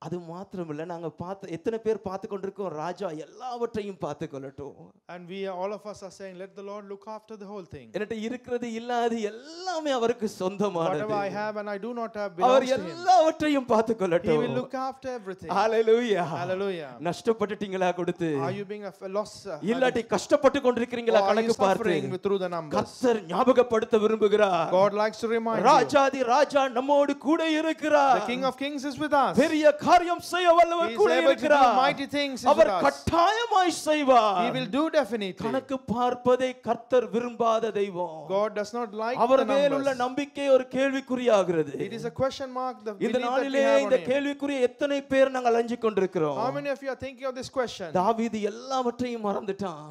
அது மாத்திரமில்லை, நாங்க பார்த்து எத்தனை பேர் பார்த்து கொண்டிருக்கோம், ராஜா எல்லாவற்றையும் பார்த்து கொள்ளட்டும். And all of us are saying, let the Lord look after the whole thing. என்கிட்ட இருக்கிறது இல்லாது எல்லாமே அவருக்கு சொந்தமானது. Whatever I have and I do not have our belongs to Him. எல்லாவற்றையும் பார்த்து He கொள்ளட்டும். will look after everything. Hallelujah. Hallelujah. நஷ்டப்பட்டுட்டீங்களா கொடுத்து? Are you being a loss? இல்லாட்டி கஷ்டப்பட்டு கொண்டிருக்கிறீங்களா Or are you கணக்கு பார்த்து? suffering through the numbers? கர்த்தர் ஞாபகப்படுத்த விரும்புகிறார். God likes to remind you. ராஜாதி ராஜா நம்மோடு கூட இருக்கிறார். The King of Kings is with us. பெரிய காரியம் செய்ய வல்லவர் He is கூட able to do இருக்கிறார். mighty things is our with us. கட்டாயமாய் செய்வார். He will do definitely. கணக்கு பார்ப்பதை கர்த்தர் விரும்பாத தெய்வம். God does not like our the மேல் உள்ள numbers. நம்பிக்கை ஒரு கேள்விக்குறியாகிறது. It is a question mark. The இந்த belief that we நாளிலே have இந்த on Him. கேள்விக்குரிய எத்தனை பேர் நாங்கள் அஞ்சி கொண்டிருக்கிறோம்? How many of you are thinking of this question? தாவீது எல்லாவற்றையும் மறந்துட்டான்.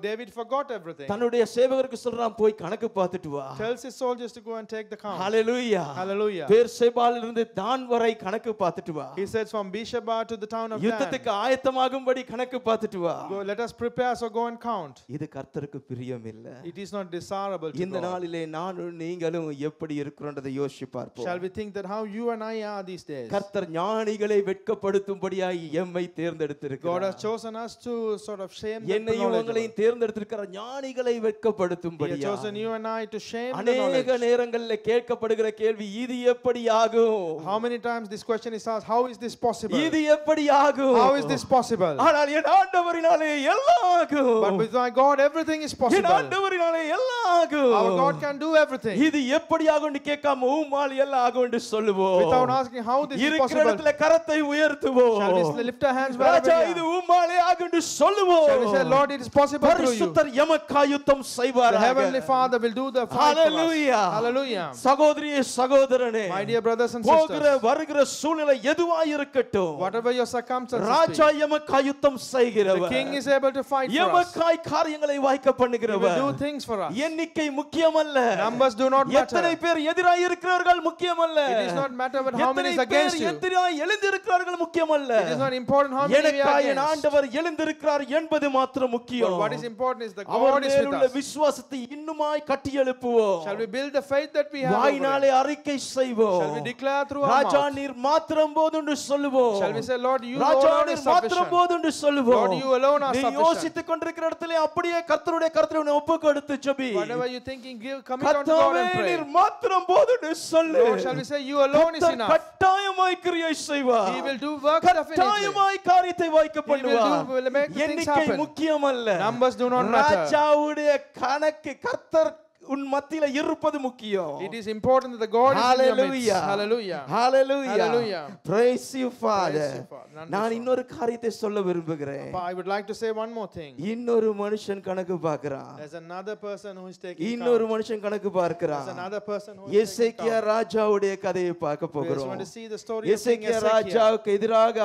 David forgot everything. தன்னுடைய சேவகருக்கு சொல்றான், போய் கணக்கு பார்த்துட்டு வா. Tells his soldiers to go and take the count. Hallelujah. Hallelujah. பெர்சேபாவில் இருந்து தான் வரை கணக்கு பார்த்துட்டு வா. He says from Beersheba to the town of Dan. யுத்தத்துக்கு ஆயத்தமாகும்படி கணக்கு பார்த்துட்டு வா. Go, let us prepare, so go and count. இது கர்த்தருக்கு பிரியம் இல்ல. It is not desirable to இந்த God. நாளிலே நானும் நீங்களும் எப்படி இருக்கிறோன்றதை யோசிச்சு பார்ப்போம். Shall we think that how you and I are these days? கர்த்தர் ஞானிகளை வெட்கப்படுத்தும்படியாய் எம்மை God தேர்ந்தெடுத்திருக்கிறார். has chosen us to sort of shame the என்னையும் knowledgeable. உங்களையும் தேர்ந்தெடுத்திருக்கிற ஞானிகளை He has வெட்கப்படுத்தும்படியாய். chosen you and I to shame the அநேக knowledge. நேரங்களில் கேட்கப்படுகிற கேள்வி, இது எப்படி ஆகும்? How many times this question is asked, how is this possible? இது எப்படி ஆகும்? How is this possible? ஆனால் என் ஆண்டவரினாலே எல்லாம் ஆகும். But with my God everything is N possible. ஆண்டவரினாலே எல்லாம் ஆகும். Our God can do everything. இது எப்படி ஆகும்னு கேட்காம உம்மால் எல்லாம் ஆகும்னு சொல்லுவோம். Without asking how this is இருக்கிற possible. இடத்துல கரத்தை உயர்த்துவோம். Shall we lift our hands wherever Raja we are? இது உம்மாலே ஆகும்னு சொல்லுவோம். Shall we say, Lord, it is possible through you. பரிசுத்தர் எமக்காய் யுத்தம் The செய்வாராக. heavenly Father will do the fight for us. Hallelujah. Hallelujah. சகோதரியே சகோதரனே, My dear brothers and போகிற sisters, வருகிற சூழ்நிலை எதுவாய் இருக்கட்டும், whatever your circumstances Raja be, எமக்காய் யுத்தம் the செய்கிறவர். King is able to fight for us. எமக்காய் காரியங்களை வாய்க்க He will பண்ணுகிறவர். do things for us. எண்ணிக்கை முக்கியமல்ல. Numbers do not matter. எத்தனை பேர் எதிராய் இருக்கிறவர்கள் முக்கியமல்ல. It is not matter about how many எத்தனை is against பேர் you. எதிராய் எழுந்திருக்கிறார்கள் முக்கியமல்ல. It is not important how many we எனக்காய் are என் against. ஆண்டவர் எழுந்திருக்கிறார் என்பது மாத்திரம் But முக்கியம். what is important is that our God is மேல் with உள்ள us. விசுவாசத்தை இன்னுமாய் கட்டி எழுப்புவோம். Shall we build the faith that we have over வாயினாலே it? அறிக்கை செய்வோம். Shall we declare through our Raja mouth? நீர் மாத்திரம் போதும்னு சொல்லுவோம். Shall we say, Lord, you Raja alone நீர் is மாத்திரம் sufficient. போதும்னு சொல்லுவோம். Lord, you alone are நீ sufficient. யோசித்துக் கொண்டிருக்கிற இடத்திலே அப்படியே கர்த்தருடைய கரத்திலே உன்னை ஒப்புக்கொடுத்து JP. Whatever you thinking, commit unto God கர்த்தாவே and pray. நீர் மாத்திரம் போதும்னு சொல்லு. Lord, shall we say, you alone is கர்த்தர் enough. கட்டாயமாய் கிரியை செய்வார். He will do work definitely. கட்டாயமாய் காரியத்தை வாய்க்க பண்ணுவார். will make the things எண்ணிக்கை happen. முக்கியமல்ல. Numbers do not matter. ராஜாவுடைய கணக்கு கர்த்தர் உன் மத்தியில இருப்பது முக்கியம். It is important that the God is in your midst. Hallelujah. Hallelujah. Hallelujah. Hallelujah. Praise you, Father. Praise you, Father. நான் இன்னொரு காரியத்தை சொல்ல விரும்புகிறேன். But I would like to say one more thing. இன்னொரு மனுஷன் கணக்கு பார்க்கறான். There's another person who is taking இன்னொரு count. மனுஷன் கணக்கு பார்க்கறான். There's another person who is taking Hezekiah count. ராஜாவுடைய கதையை பார்க்க We just போகிறோம். want to see the story of King Hezekiah Hezekiah. ராஜாவுக்கு எதிராக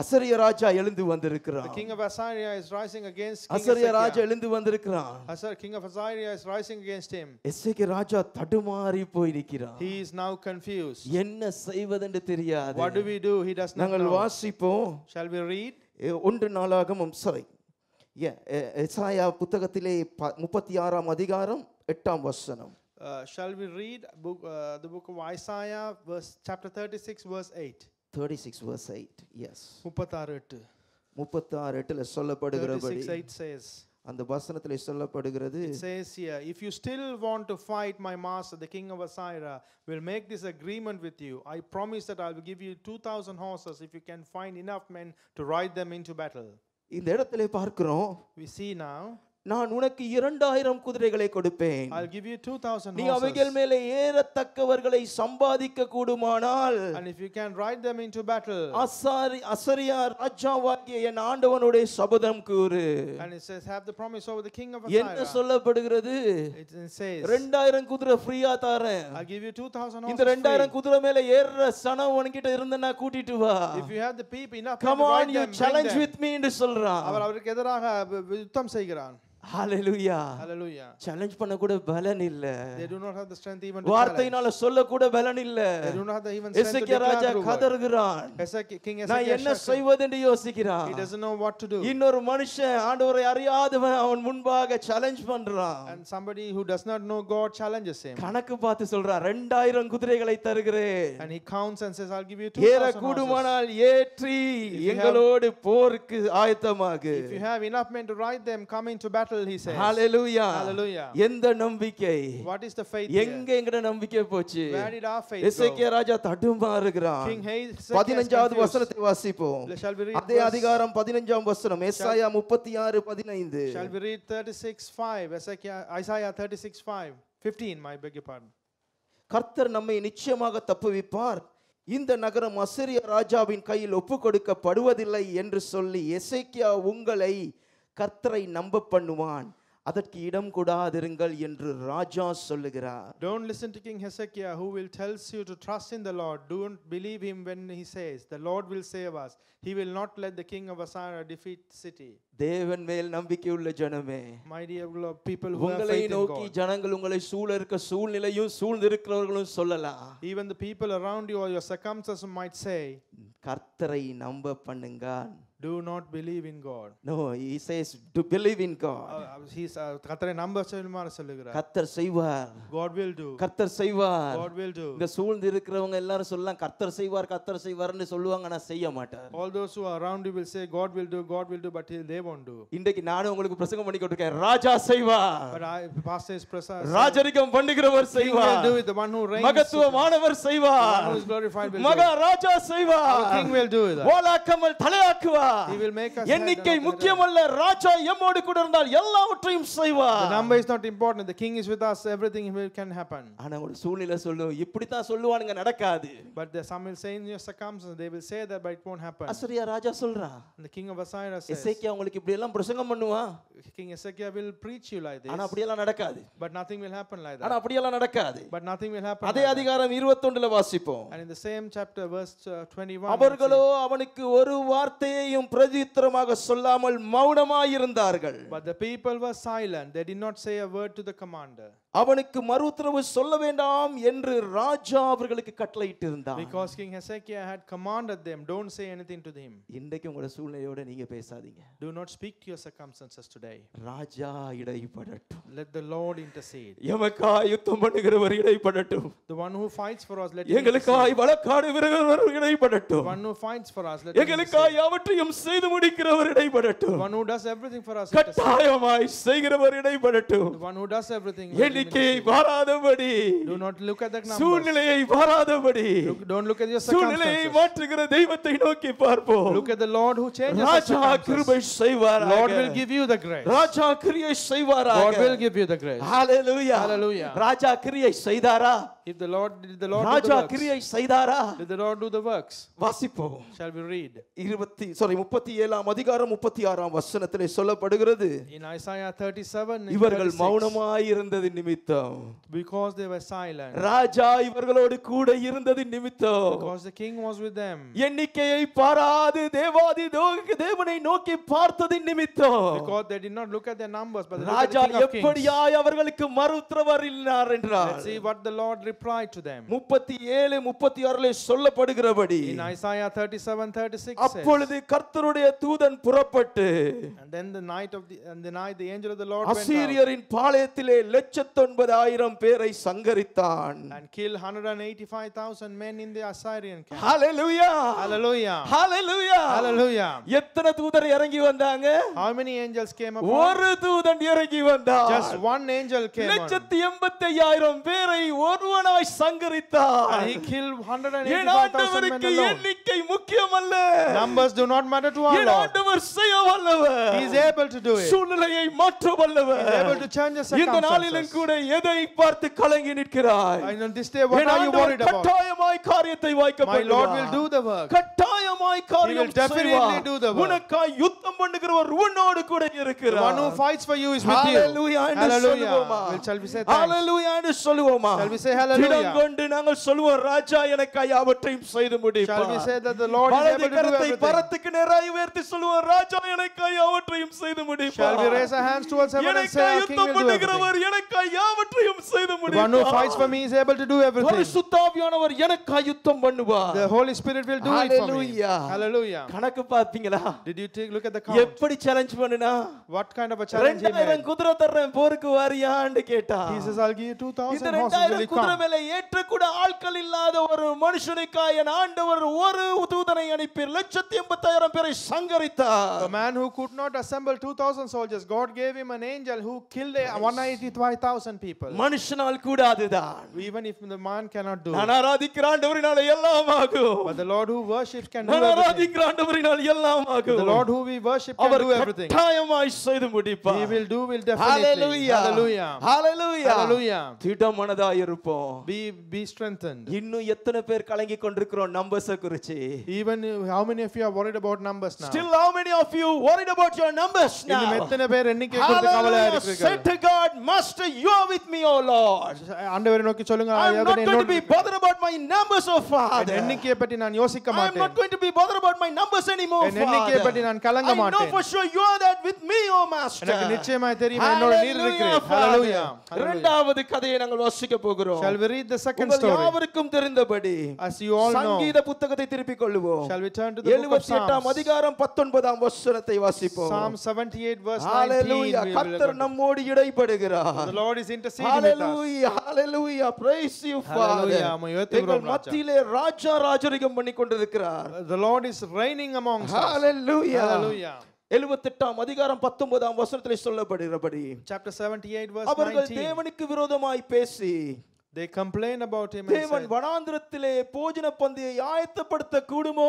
அசரிய ராஜா எழுந்து வந்திருக்கிறான். The king of Assyria is rising against King அசரிய Raja Hezekiah. எழுந்து வந்திருக்கிறான். King of Assyria is rising against him. எசேக்கியா ராஜா தடுமாறி போய் நிற்கிறான். He is now confused. என்ன செய்வதென்று தெரியாது. What do we do? He does not நாங்கள் know. வாசிப்போம். Shall we read? ஒன்று நாளாகமம் எசாயா புத்தகத்திலே 36ஆம் அதிகாரம் 8ஆம் வசனம். Shall we read the book of Isaiah, chapter 36, verse 8? 36 verse 8. Yes. 36:8 சொல்லப்படுகிறபடி 36:8 says. அந்த வசனத்திலே சொல்லப்படுகிறது. It says here, if you still want to fight, my master, the king of Assyria, will make this agreement with you. I promise that I will give you 2,000 horses if you can find enough men to ride them into battle. இந்த இடத்திலே பார்க்கிறோம். We see now. நான் உனக்கு 2000 குதிரைகளை கொடுப்பேன். I'll give you 2,000 நீ horses. அவைகள் மேலே ஏறத்தக்கவர்களை சம்பாதிக்க கூடுமானால், And if you can ride them into battle. அசரியா ராஜாவாகிய என் ஆண்டவனுடைய சபதம் கூறு. And it says, have the promise over the king of என்ன Assyria. சொல்லப்படுகிறது? It says, 2000 குதிரை ஃப்ரீயா தரேன். I'll give you 2,000 இந்த horses 2000 free. குதிரை மேல ஏறுற சனம் உன்கிட்ட இருந்தனா கூட்டிட்டு வா. If you have the people enough Come to on, ride you them, challenge bring with me என்று சொல்றான். அவர் அவருக்கு எதிராக யுத்தம் செய்கிறான். Hallelujah. Hallelujah. சேலஞ்ச் பண்ண கூட பலன் இல்ல. They do not have the strength even to challenge. வார்த்தையினால சொல்ல கூட பலன் இல்ல. They do not have the even strength to Hezekiah declare Raja through word. கதறுகிறான். King நான் Hezekiah என்ன shouted. செய்வதென்று யோசிக்கிறான். He doesn't know what to do. இன்னொரு மனுஷன் ஆண்டவரை அறியாதவன் அவன் முன்பாக சேலஞ்ச் பண்றான். And somebody who does not know God challenges him. கணக்கு பார்த்து சொல்றான் 2000 குதிரைகளை தருகிறேன். And he counts and says, I'll give you 2,000 ஏற horses. கூடுமானால் ஏற்றி எங்களோடு போருக்கு ஆயத்தமாகு. If you have enough men to ride them, come into battle, he says. Hallelujah. Hallelujah. எந்த நம்பிக்கை? What is the faith எங்க here? எங்கட நம்பிக்கை போச்சு? Where did our faith Hezekiah go? Raja தடுமாறுகிறான். King Hezekiah is 15வது confused. வசனத்தை வாசிப்போம். Shall we read அதே verse- அதிகாரம் 15ஆம் வசனம் ஏசாயா 36:15. Shall we read 36:5? Isaiah 36:5. 15, my beg your pardon. கர்த்தர் நம்மை நிச்சயமாக தப்புவிப்பார், இந்த நகரம் அசீரிய ராஜாவின் கையில் ஒப்புக்கொடுக்கப்படுவதில்லை என்று சொல்லி எசேக்கியா உங்களை கர்த்தரை நம்ப பண்ணுவான், அதற்கு இடம் கொடாதிருங்கள் என்று ராஜா சொல்லுகிறார். Don't listen to King Hezekiah who will tells you to trust in the Lord. Don't believe him when he says the Lord will save us. He will not let the king of Assyria defeat the city. தேவன் மேல் நம்பிக்கையுள்ள ஜனமே, My dear people who have உங்களை faith in நோக்கி God. ஜனங்கள் உங்களை சூழ இருக்க சூழ்நிலையும் சூழ்ந்திருக்கிறவர்களும் சொல்லலாம், Even the people around you or your circumstances might say, கர்த்தரை நம்ப பண்ணுங்க. Do not believe in God. No, he says to believe in God. He's கர்த்தரை நம்ப சொல்லுமாறு சொல்லுகிறார். கர்த்தர் செய்வார். God will do. கர்த்தர் செய்வார். God will do. இந்த சூழ்ந்து இருக்கிறவங்க எல்லாரும் சொல்லலாம் கர்த்தர் செய்வார் கர்த்தர் செய்வார்னு சொல்லுவாங்க, ஆனா செய்ய மாட்டார். All those who are around you will say God will do, but they won't do. இன்றைக்கு நானும் உங்களுக்கு பிரசங்கம் பண்ணி கொண்டிருக்கேன், ராஜா செய்வார். But pastor is precise. ராஜரிகம் பண்ணுகிறவர் செய்வார். King will do it, the one who reigns. மகத்துவமானவர் செய்வார். The one who is glorified will do. Maharaja செய்வார். Our king will do it. வாளாக்காமல் தலையாக்குவார். He will make us. எண்ணிக்கை முக்கியமல்ல, ராஜா எம்மோடு கூட இருந்தால் எல்லாவற்றையும் செய்வார். The number is not important. The king is with us. Everything can happen. ஆனா ஒரு சூழ்நிலை சொல்லும், இப்படி தான் சொல்லுவானுங்க, நடக்காது. But some will say in your circumstances, they will say that, but it won't happen. அசரியா ராஜா சொல்றான். And the king of Assyria says, எசேக்கியா உங்களுக்கு இப்படி எல்லாம் பிரசங்கம் பண்ணுவான், King Ezekiel will preach you like this. ஆனா அப்படி எல்லாம் நடக்காது. But nothing will happen like ஆனா that. அப்படி எல்லாம் நடக்காது. But nothing will happen. அதே அதிகாரம் 21ல வாசிப்போம். And in the same chapter, verse 21. அவர்களோ அவனுக்கு ஒரு வார்த்தையையும் பிரதியுத்தரமாக சொல்லாமல் மௌனமாயிருந்தார்கள். But the people were silent. They did not say a word to the commander. அவனுக்கு மறுஉத்தரவு சொல்ல வேண்டாம் என்று ராஜா அவர்களுக்கு கட்டளையிட்டிருந்தான். Because King Hezekiah had commanded them, don't say anything to him. இன்றைக்கு உங்க சூழ்நிலையோட நீங்க பேசாதீங்க. Do not speak to your circumstances today. Raja இடைப்படட்டும். Let the Lord intercede. எமக்காய் யுத்தம் பண்ணுகிறவர் இடைப்படட்டும். The one who fights for us, let him எங்களுக்காய் வழக்காடுகிறவர் இடைப்படட்டும். The one who fights for us, let him எங்களுக்காய் யாவற்றையும் செய்து முடிக்கிறவர் இடைப்படட்டும். The one who does everything for us, கட்டாயமாய் செய்கிறவர் இடைப்படட்டும். the one who does everything. எண்ணிக்கையை பாராதபடி, Do not look at the numbers. சூழ்நிலையை பாராதபடி, Don't look at your சூழ்நிலையை circumstances. மாற்றுகிற தெய்வத்தை நோக்கி பார்ப்போம். Look at the Lord who changes ராஜா கிருபை circumstances. செய்வாராக. Lord will give you the grace. ராஜா கிரியை செய்வாராக. God will give you the grace. Hallelujah. Hallelujah. ராஜா கிரியை செய்தாரா? If the Lord did the Lord do Raja the works? கிரியை செய்தாரா? Did the Lord do the works? வாசிப்போம். Shall we read? 37ஆம் அதிகாரம் 36ஆம் வசனத்திலே சொல்லப்படுகிறது, In Isaiah 37 and இவர்கள் 36, மௌனமாய் இருந்தது நிமித்தம், because they were silent, ராஜா இவர்களோடு கூட இருந்தது நிமித்தம், because the king was with them, எண்ணிக்கையை பாராது தேவாதி தேவனை நோக்கி பார்த்தது நிமித்தம், because they did not look at their numbers but they looked at Raja the King of Kings. எப்படியாய் அவர்களுக்கு மறுஉத்தரவளினார் என்றார். Let's see what the Lord replied to them. 37 36லே சொல்லப்படுகிறபடி, In Isaiah 37:36 says, அப்பொழுது கர்த்தருடைய தூதன் புறப்பட்டு and then the night the angel of the Lord went out அசீரியரின் பாளையத்திலே 1,90,000 பேரை சங்கரித்தான். and killed 185,000 men in the Assyrian camp. Hallelujah, Hallelujah. Hallelujah, Hallelujah. எத்தனை தூதர் இறங்கி வந்தாங்க? How many angels came upon? ஒரு தூதன் இறங்கி வந்தார். Just one angel came on. 185,000 பேரை ஒருவனாய் சங்கரித்தார். And he killed N 185,000 men ஆண்டவருக்கு alone. எண்ணிக்கை முக்கியமல்ல. Numbers do not matter to our N Lord. ஆண்டவர் செய்ய வல்லவர். He is able to do it. சூழ்நிலையை மாற்ற வல்லவர். He is able to change the இந்த நாளிலும் circumstances. கூட எதை பார்த்து கலங்கி நிற்கிறாய்? And on this day, what N are you ஆண்டவர் worried about? கட்டாயமாய் காரியத்தை வாய்க்க My Lord will பண்ணுவார். do the work. கட்டாயமாய் காரியம் He will definitely செய்வார். do the work. உனக்காய் யுத்தம் பண்ணுகிறவர் உன்னோடு கூட The இருக்கிறார். one who fights for you is with you. Hallelujah என்று சொல்லுவோமா? Shall we say thanks? Hallelujah என்று சொல்லுவோமா? Shall we say hallelujah? திடம் கொண்டு நாங்கள் சொல்லுவோம், ராஜா எனக்காய் யாவற்றையும் செய்து முடிப்பார். Shall we say that the Lord is வலது able to do கரத்தை everything? பரத்துக்கு நேராய் உயர்த்தி சொல்லுவோம், ராஜா எனக்காய் யாவற்றையும் செய்து முடிப்பார். Shall we raise our hands towards heaven and say, எனக்காய் our King யுத்தம் will do everything? பண்ணுகிறவர் எனக்காய் யாவற்றையும் செய்து The one who fights for முடிப்பார். me is able to do everything. பரிசுத்த ஆவியானவர் எனக்காய் யுத்தம் பண்ணுவார். The Holy Spirit will do it for me. Hallelujah. Hallelujah. கணக்கு பாத்தீங்களா? Did you look at the count? எப்படி சேலஞ்ச் பண்ணுனா? What kind of a challenge he 2000 made? குதிரை தர்றேன் போருக்கு வாரியான்னு கேட்டா, He says, I'll give you 2,000 இந்த horses. Will 2000 you குதிரை come? மேல ஏற்றக்கூட ஆட்கள் இல்லாத ஒரு மனுஷனுக்காய் என் ஆண்டவர் ஒரு தூதனை அனுப்பி 1,80,000 பேரை சங்கரித்தார். A man who could not assemble 2,000 soldiers, God gave him an angel who killed 185,000 people. மனுஷனால் கூடாதுதான். Even if the man cannot do நான் it. ஆராதிக்கிற ஆண்டவரினால் எல்லாம் ஆகும். But the Lord who worships can do நான் everything. ஆராதிக்கிற ஆண்டவரினால் எல்லாம் ஆகும். The Lord who we worship can our do everything. கட்டாயமாய் செய்து முடிப்பார். He will definitely. Hallelujah. Hallelujah. Hallelujah. Hallelujah. திடமனதாய் இருப்போம். Be strengthened. இன்னும் எத்தனை பேர் கலங்கி கொண்டிருக்கிறோம் நம்பர்ஸ் குறித்து? Even how many of you are worried about numbers now? Still how many of you worried about your numbers now? இன்னும் எத்தனை பேர் எண்ணிக்கை குறித்து கவலையா Hallelujah. இருக்கிறீர்கள்? Say to God, Master, you are with me, O Lord. ஆண்டவரை நோக்கி சொல்லுங்க, I am not ஆண்டவரே, going to be என்னோடு bothered about my numbers, O N Father. எண்ணிக்கையை பற்றி நான் யோசிக்க I am not மாட்டேன். going to be bothered about my numbers anymore, என் எண்ணிக்கையை பற்றி Father. நான் கலங்க மறக்க I know மாட்டேன். for sure you are that with me, O Master. எனக்கு நிச்சயமாய் தெரியும் என்னோட நீர் இருக்கிறீர். Hallelujah. இரண்டாவது கதையை நாங்கள் வாசிக்க போகிறோம். Shall we read the second உங்கள் story? யாவருக்கும் தெரிந்தபடி As you all know. சங்கீத புத்தகத்தை திருப்பிக் கொள்வோம். Shall we turn to the book of 78ஆம் Psalms? அதிகாரம் 19ஆம் வசனத்தை வாசிப்போம். Psalm 78 verse 19. Hallelujah. கர்த்தர் நம்மோடு இடைப்படுகிறார். The Lord is interceding with us. Hallelujah. Hallelujah. Praise you, Father. எங்கள் மத்தியிலே ராஜா ராஜரிகம் பண்ணி கொண்டிருக்கிறார். The Lord is reigning amongst us. Hallelujah. Hallelujah. 78ஆம் அதிகாரம் 19ஆம் வசனத்திலே சொல்லப்படுகிறபடி Chapter 78 verse அவர்கள் 19. தேவனுக்கு விரோதமாய் பேசி They complain about him and தேவன் said, வனாந்திரத்திலே போஜன பந்தியை ஆயத்தப்படுத்த கூடுமோ?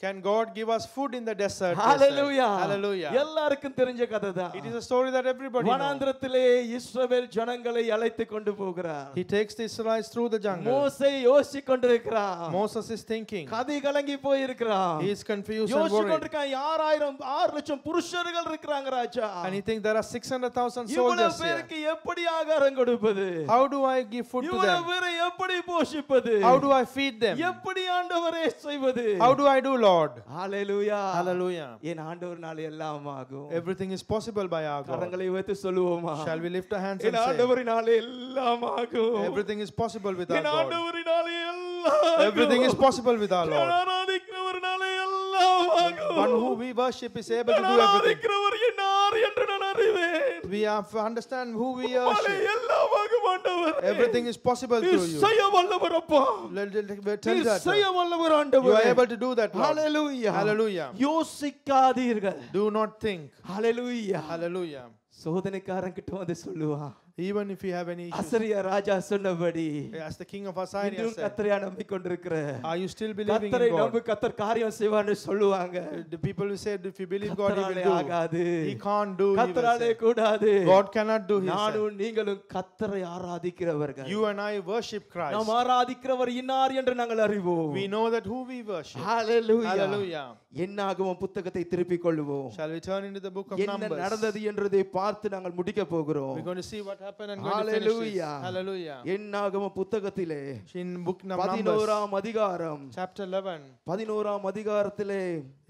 can God give us food in the desert? Hallelujah. Hallelujah. எல்லாருக்கும் தெரிஞ்ச கதைதான். It is a story that everybody knows. வனாந்திரத்திலே இஸ்ரவேல் ஜனங்களை அழைத்து கொண்டு போகிறார். He takes the Israelites through the jungle. மோசே யோசித்துக் கொண்டிருக்கிறார். Moses is thinking. கதை கலங்கி போயிருக்கிறார். He is confused and யோசித்துக் worried. கொண்டிருக்கான் 6 லட்சம் புருஷர்கள் இருக்காங்க ராஜா. And he thinks there are 600,000 இவ்வளவு soldiers here. பேருக்கு எப்படி ஆகாரம் கொடுப்பது? How do I give food to இவ்வளவு them? பேரை எப்படி போஷிப்பது? How do I feed them? எப்படி ஆண்டவரே செய்வது? How do I do, Lord? Hallelujah. Hallelujah. என் ஆண்டவர்னாலே எல்லாம் ஆகும். Everything is possible by our God. கரங்களை உயர்த்தி சொல்லுவோமா? Shall we lift our hands N and say, ஆண்டவரினாலே எல்லாம் ஆகும். everything is possible with our N God. ஆண்டவரினாலே எல்லாம் ஆகும். Everything is possible with our Lord. ஆராதிக்கிறவர்னாலே எல்லாம் ஆகும். One who we worship is able to do everything. ஆராதிக்கிறவர் யார் என்று நான் அறிவேன். We have to understand who we உம்மாலே worship. எல்லாம் ஆகும் ஆண்டவரே. Everything is possible through you. செய்ய வல்லவர் அப்பா. Tell that. செய்ய வல்லவர் You ஆண்டவரே. are able to do that, Lord. Hallelujah. Hallelujah. யோசிக்காதீர்கள். Do not think. Hallelujah. Hallelujah. சோதனைக்காரன் கிட்ட வந்து சொல்லுவான். Even if you have any issues. அசரியா ராஜா சொன்னபடி As the king of Assyria இன்னும் said, கர்த்தரை நம்பிக்கொண்டிருக்கிற are you still believing கர்த்தரை in நம்பி God? கர்த்தர் காரியம் செய்வார்னு சொல்லுவாங்க. The people who said, if you believe God, He கர்த்தராலே will do. ஆகாது. He can't do. He will கர்த்தராலே say. கூடாது. God cannot do. He said. நானும் நீங்களும் கர்த்தரை ஆராதிக்கிறவர்கள். You and I worship Christ. நாம் ஆராதிக்கிறவர் இன்னார் என்று நாங்கள் அறிவோம். We know that who we worship. Hallelujah. Hallelujah. என்னாகும் புத்தகத்தை திருப்பிக் கொள்வோம். Shall we turn into the book of என்ன Numbers? நடந்தது என்றதை பார்த்து நாங்கள் முடிக்க போகிறோம். We're going to see what happened and going to finish this. Hallelujah. Hallelujah. என்னாகும் புத்தகத்திலே In book Numbers, 11ஆம் அதிகாரம் chapter 11. 11ஆம் அதிகாரத்திலே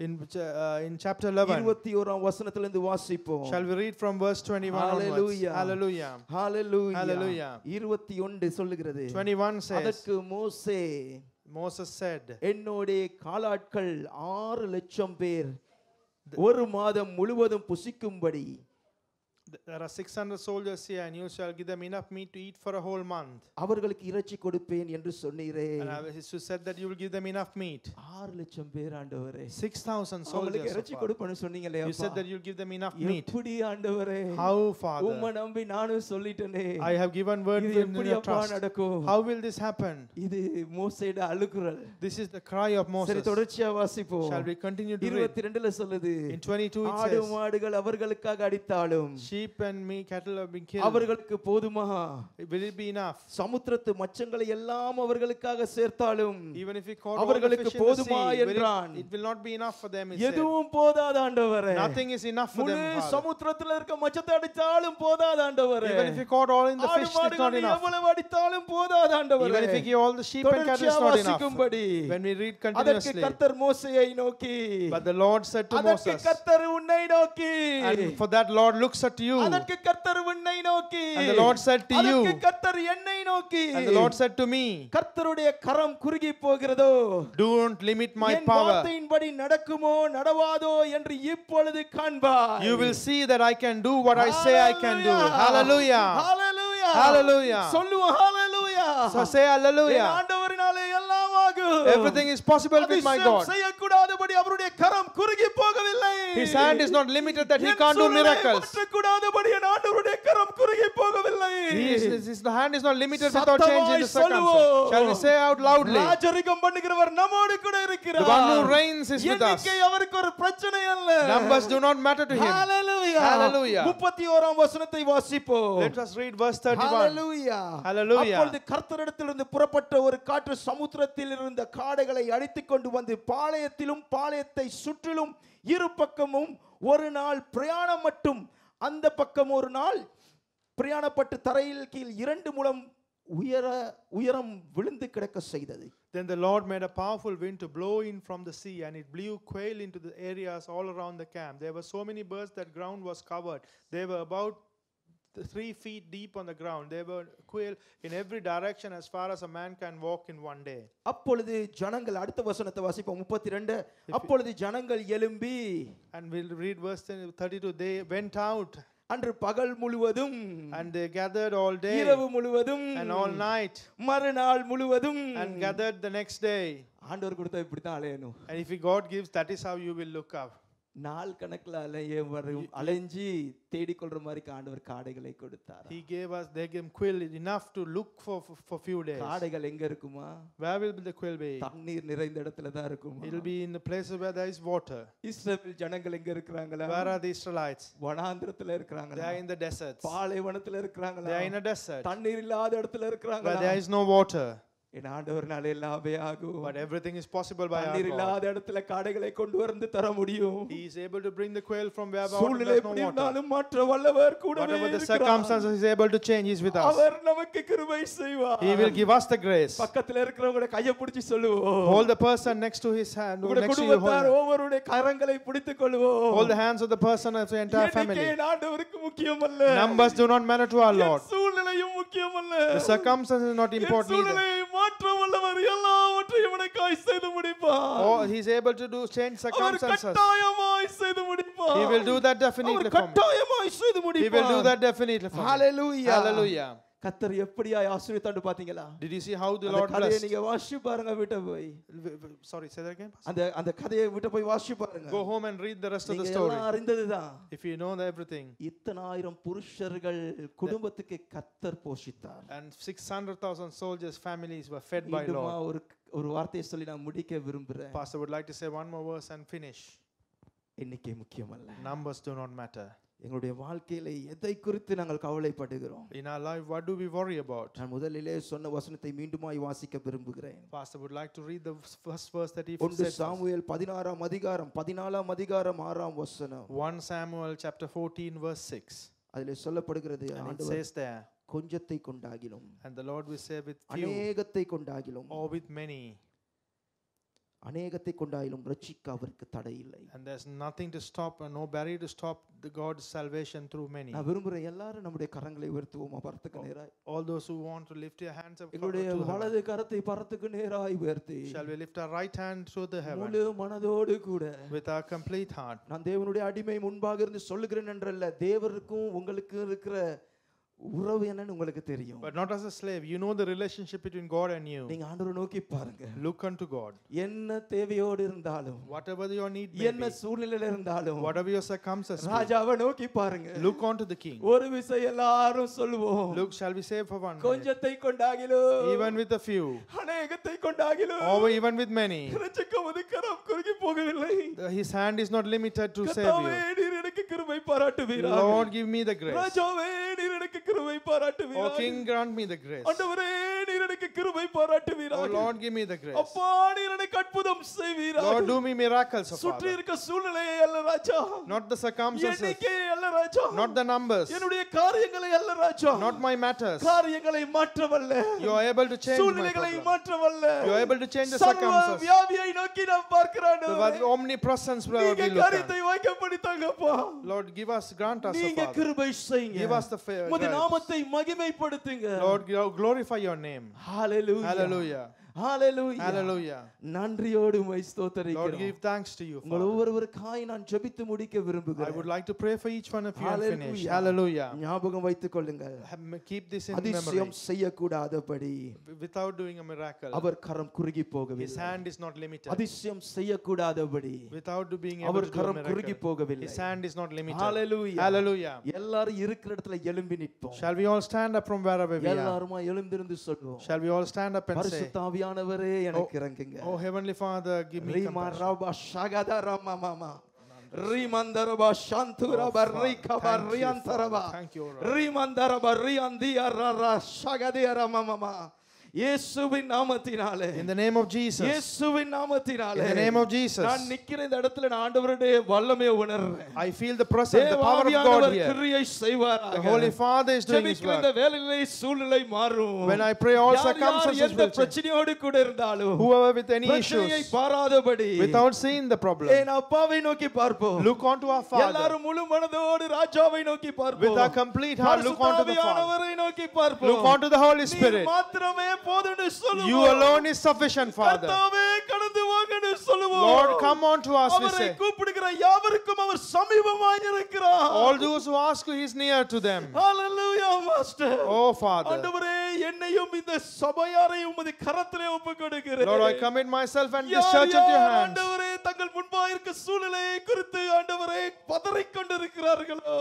In chapter 11. 21ஆம் வசனத்திலிருந்து வாசிப்போம். Shall we read from verse 21 onwards? Hallelujah. Hallelujah. Hallelujah. Hallelujah. 21 சொல்லுகிறது. 21 says, அதற்கு மோசே Moses said, என்னோடே காலாட்கள் 6 லட்சம் பேர் ஒரு மாதம் முழுவதும் புசிக்கும்படி there are 600 soldiers here and you shall give them enough meat to eat for a whole month. அவர்களுக்கு இறைச்சி கொடுப்பேன் என்று சொன்னீரே. And I said that you will give them enough meat. 6 லட்சம் பேர் ஆண்டவரே. 6,000 soldiers. அவங்களுக்கு இறைச்சி கொடுப்பேன்னு சொன்னீங்களே You அப்பா. said that you'll give them enough meat. எப்படி ஆண்டவரே? How, Father? உம்மை நம்பி நானும் சொல்லிட்டேனே. I have given word இது in எப்படி your அப்பா trust. நடக்கும்? How will this happen? இது மோசேயோட அழுகுரல். This is the cry of சரி Moses. தொடர்ச்சியா வாசிப்போம். Shall we continue to read? 22ல சொல்லுது. In 22 it ஆடு says, மாடுகள் அவர்களுக்காக அடித்தாலும் sheep and me cattle have been killed. அவர்களுக்கு போதுமா? Will it be enough? சமுத்திரத்து மச்சங்களை எல்லாம் அவர்களுக்காக சேர்த்தாலும் Even if we caught all the அவர்களுக்கு fish in the போதுமா sea, என்றான். it will not be enough for them, he said. எதுவும் போதாது ஆண்டவரே. Nothing is enough for முழு them, Father. சமுத்திரத்துல இருக்க மச்சத்தை அடித்தாலும் போதாது ஆண்டவரே. Even if we caught all in the ஆடு fish, it's not மாடுகளை enough. எவ்வளவு அடித்தாலும் போதாது ஆண்டவரே. Even if we give all the sheep and cattle, it's தொடர்ச்சியா not enough. வாசிக்கும்படி When we read அதற்கு continuously, கர்த்தர் மோசேயை நோக்கி but the Lord said to அதற்கு Moses, கர்த்தர் உன்னை நோக்கி and for that Lord looks at you, அதற்கு கர்த்தர் உன்னை நோக்கி and the Lord said to you, அதற்கு கர்த்தர் என்னை நோக்கி and the Lord said to me, கர்த்தருடைய கரம் குறுகி போகிறதோ don't limit my N power. வார்த்தையின்படி நடக்குமோ நடவாதோ என்று இப்பொழுது காண்பாய். You will see that I can do what I say I can do. Hallelujah. Hallelujah. Hallelujah. சொல்லுவோம் hallelujah. So say hallelujah. என் ஆண்டவரினாலே எல்லாம் ஆகும். Everything is possible with my God. செய்யக்கூடாதபடி அவருடைய கரம் குறுகி போகவில்லை. His hand is not limited that he can't do miracles. மாற்றக்கூடாதபடி என் ஆண்டவருடைய கரம் குறுகி போகவில்லை. His hand is not limited without change in the circumstance. Shall we say out loudly? ராஜரிகம் பண்ணுகிறவர் நம்மோடு கூட இருக்கிறார். The one who reigns is with us. எண்ணிக்கை அவருக்கு ஒரு பிரச்சனை அல்ல. Numbers do not matter to him. Hallelujah. Hallelujah. 31ஆம் வசனத்தை வாசிப்போம். Let us read verse 31. Hallelujah. Hallelujah. அப்பொழுது கர்த்தரிடத்திலிருந்து புறப்பட்ட ஒரு காற்று சமுத்திரத்தில் இருந்த காடைகளை அடித்துக் கொண்டு வந்து பாளையத்திலும் பாளையத்தை சுற்றிலும் இரு பக்கமும் ஒரு நாள் பிரயாணம் மட்டும் அந்த பக்கம் ஒரு நாள் பிரயாணப்பட்டு தரையில் கீழ் 2 முழம் உயரம் விழுந்து கிடக்க செய்தது. Then the Lord made a powerful wind to blow in from the sea, and it blew quail into the areas all around the camp. There were so many birds that ground was covered. They were about 3 feet deep on the ground. There were quail in every direction as far as a man can walk in one day. அப்பொழுது ஜனங்கள், அடுத்த வசனத்தை வாசிப்போம் 32. அப்பொழுது ஜனங்கள் எழும்பி, and we'll read verse 32. They went out அன்று பகல் முழுவதும், and they gathered all day, இரவு முழுவதும், and all night, மறுநாள் முழுவதும், and gathered the next day. ஆண்டவர் கொடுத்தா இப்படி தான் அலையணும். And if God gives, that is how you will look up. நாள் கணக்குல அலைஞ்சி தேடிக்கொள்ற மாதிரி ஆண்டவர் காடைகளை கொடுத்தார். He gave us, they gave quill enough to look for few days. காடைகள் எங்க இருக்குமா? Where will the quill be? தண்ணீர் நிறைந்த இடத்துல தான் இருக்குமா? It will be in the places where there is water. இஸ்ரவேல் ஜனங்கள் எங்க இருக்காங்களா? Where are the Israelites? வனாந்திரத்துல இருக்காங்களா? They are in the deserts. பாலைவனத்துல இருக்காங்களா? They are in a desert. தண்ணீர் இல்லாத இடத்துல இருக்காங்களா? Where there is no water. என் ஆண்டவர்னால எல்லாமே ஆகும். But everything is possible by our தண்ணீர் God. இல்லாத இடத்துல காடைகளை கொண்டு வந்து தர முடியும். He is able to bring the quail from where சூழ்நிலை எப்படி இருந்தாலும் மாற்ற வல்லவர் கூடவே whatever the இருக்கிறார். circumstances he is able to change, he is with us. அவர் நமக்கு கிருபை செய்வார். He will give us the grace. பக்கத்துல இருக்கிறவங்க கையை பிடிச்சு சொல்லுவோம். Hold the person next to his hand, உங்களுடைய next to you. குடும்பத்தார் ஒவ்வொருடைய கரங்களை பிடித்துக் கொள்வோம். Hold the hands of the person of the entire family. எண்ணிக்கை ஆண்டவருக்கு முக்கியமல்ல. Numbers do not matter to our Lord. சூழ்நிலையும் முக்கியமல்ல. The circumstances is not important either. சூழ்நிலையை மாற்ற வல்லவர் எல்லாவற்றையும் உனக்காய் செய்து முடிப்பார். Oh, he is able to do change circumstances. அவர் கட்டாயமாய் செய்து முடிப்பார். He will do that definitely our for me. கட்டாயமாய் செய்து முடிப்பார். He will do that definitely for me. Hallelujah. Hallelujah. கர்த்தர் எப்படியாய் ஆசீர்வதித்தான்னு பாத்தீங்களா? Did you see how the Lord கதையை blessed? நீங்க வாசி பாருங்க வீட்டை போய். Sorry, say that again. அந்த கதையை வீட்டை போய் வாசி பாருங்க. Go home and read the rest of the நீங்க story. எல்லாம் அறிந்ததுதான். If you know everything. இத்தனாயிரம் புருஷர்கள் குடும்பத்துக்கு கர்த்தர் போஷித்தார். And 600,000 soldiers' families were fed by Lord. ஒரு வார்த்தையை சொல்லி நான் முடிக்க விரும்புறேன். Pastor would like to say one more verse and finish. எண்ணிக்கை முக்கியமல்ல. Numbers do not matter. எங்களுடைய வாழ்க்கையில எதை குறித்து நாங்கள் கவலைப்படுகிறோம்? In our life, what do we worry about? நான் முதலிலே சொன்ன வசனத்தை மீண்டுமாய் வாசிக்க விரும்புகிறேன். Pastor would like to read the first verse that he said. 1 Samuel 16ஆம் அதிகாரம் 14ஆம் அதிகாரம் 6ஆம் வசனம். 1 Samuel chapter 14 verse 6. அதிலே சொல்லப்படுகிறது, it says there, கொஞ்சத்தை கொண்டாகிலும், and the Lord will say with few, அநேகத்தை கொண்டாகிலும், or with many, அநேகத்தை கொண்டாயிலும் ரட்சிக்க அவருக்கு தடை இல்லை. And there's nothing to stop and no barrier to stop the God's salvation through many. நான் விரும்புறேன் எல்லாரும் நம்முடைய கரங்களை உயர்த்துவோம் பரத்துக்கு நேராய். All those who want to lift your hands up, எங்களுடைய வலது கரத்தை பரத்துக்கு நேராய் உயர்த்தி, shall we lift our right hand to the heaven, முழு மனதோடு கூட, with our complete heart. நான் தேவனுடைய அடிமை முன்பாக இருந்து சொல்லுகிறேன் என்றல்ல, தேவருக்கும் உங்களுக்கு இருக்கிற உறவு என்னன்னு உங்களுக்கு தெரியும். But not as a slave, you know the relationship between God and you. நீங்க ஆண்டவரை நோக்கி பாருங்க. Look unto God. என்ன தேவையோடு இருந்தாலும், whatever your need may be, என்ன சூழ்நிலையில இருந்தாலும், whatever your circumstances, ராஜாவை நோக்கி பாருங்க. look unto the king. ஒரு விசை எல்லாரும் சொல்லுவோம். Look, shall we say for one, கொஞ்சத்தை கொண்டாகிலும், even with a few, அநேகத்தை கொண்டாகிலும், or even with many, ரட்சிக்கவது கரம் குறுகி போகவில்லை. his hand is not limited to save you. கர்த்தாவே, நீர் எனக்கு கிருபை பாராட்டுவீராக. Lord, give me the grace. ராஜாவே, நீர் எனக்கு கிருபை பாராட்டுவீராக. O king, grant me the grace. ஆண்டவரே, நீர் எனக்கு கிருபை பாராட்டுவீராக. O Lord, give me the grace. அப்பா, நீர் எனக்கு அற்புதம் செய்வீராக. Lord, do me miracles, O சுற்றி Father. இருக்க சூழ்நிலையை அல்ல ராஜா, Not the circumstances, எண்ணிக்கையை அல்ல ராஜா, not the numbers, என்னுடைய காரியங்களை அல்ல ராஜா, not my matters. காரியங்களை மாற்றவல்ல, You are able to change my சூழ்நிலைகளை problem. மாற்றவல்ல, You are able to change the சர்வ circumstances. வியாதியை நோக்கி நாம் பார்க்கிறோம். The omnipresence Lord, we நீங்க look காரியத்தை at. வாய்க்கப்படி தாங்கப்பா. Lord, give us, grant us, O நீங்க Father. கிருபை செய்யுங்க. Give us the favor. உம்முடைய நாமத்தை மகிமைப்படுத்துங்க. Lord, glorify your name. Hallelujah. Hallelujah. Hallelujah. Hallelujah. நன்றியோடு உம்மை Lord, ஸ்தோத்திரிக்கிறோம். give thanks to you, உங்கள் Father. ஒவ்வொருவருக்காய் நான் ஜெபித்து முடிக்க I விரும்புகிறேன். would like to pray for each one of you and finish. Hallelujah. Hallelujah. ஞாபகம் வைத்துக் கொள்ளுங்கள், Keep this in அதிசயம் memory. செய்யக்கூடாதபடி Without doing a miracle, அவர் கரம் குறுகி his போகவில்லை. hand is not limited. அதிசயம் செய்யக்கூடாதபடி Without being able our to do a கரம் குறுகி miracle, போகவில்லை. his hand is not limited. Hallelujah. Hallelujah. எல்லாரும் இருக்கிற இடத்துல எழும்பி நிற்போம். Shall we all stand up from wherever we are? எல்லாருமா எழுந்திருந்து சொல்வோம், Shall we all stand up and say, பரிசுத்த ஆவியானவரே எனக்கு இறங்குங்க. Oh Heavenly Father, give me Reema compassion. ரபா ஷகதா ரமா மாமா ரீமந்தரபா சாந்துரபா ரிகபா ரியாந்தரபா Thank you, Lord. ரீமந்தரபா ரியாந்தியா ரரா ஷகதியா ரமா மாமா. இயேசுவின் நாமத்தினாலே In the name of Jesus. இயேசுவின் நாமத்தினாலே In the name of Jesus. நான் நிக்கிற இந்த இடத்துல நான் ஆண்டவருடைய வல்லமையை உணர்றேன். I feel the presence, the power of God here. கிரியை செய்வாராக. The Holy Father is doing His work. இந்த வேளையிலே சூழ்நிலை மாறும். When I pray, all circumstances will change. பிரச்சனையோடு கூட இருந்தாலும் whoever with any பிரச்சனையை issues, பாராதபடி without seeing the problem, என் அப்பாவை நோக்கி பார்ப்போம். look onto our Father. எல்லாரும் முழு மனதோடு ராஜாவை நோக்கி பார்ப்போம். With our complete heart, look onto the Father. நோக்கி பார்ப்போம். Look onto the Holy Spirit. நீர் மாத்திரமே போதும்னு சொல்லுவோம். You alone is sufficient, Father. கர்த்தாவே கடந்து வாங்கன்னு சொல்லுவோம். Lord, come on to us, we அவரை say. கூப்பிடுகிற யாவருக்கும் அவர் சமீபமாய் இருக்கிறார். All those who ask you, He is near to them. Hallelujah, Master. Oh, Father. ஆண்டவரே என்னையும் இந்த சபையாரையும் உம்முடைய கரத்திலே ஒப்புக்கொடுக்கிறேன். Lord, I commit myself and this church into your hands. ஆண்டவரே தங்கள் முன்பாக இருக்க சூழ்நிலையை குறித்து ஆண்டவரே பதறிக் கொண்டிருக்கிறார்களோ,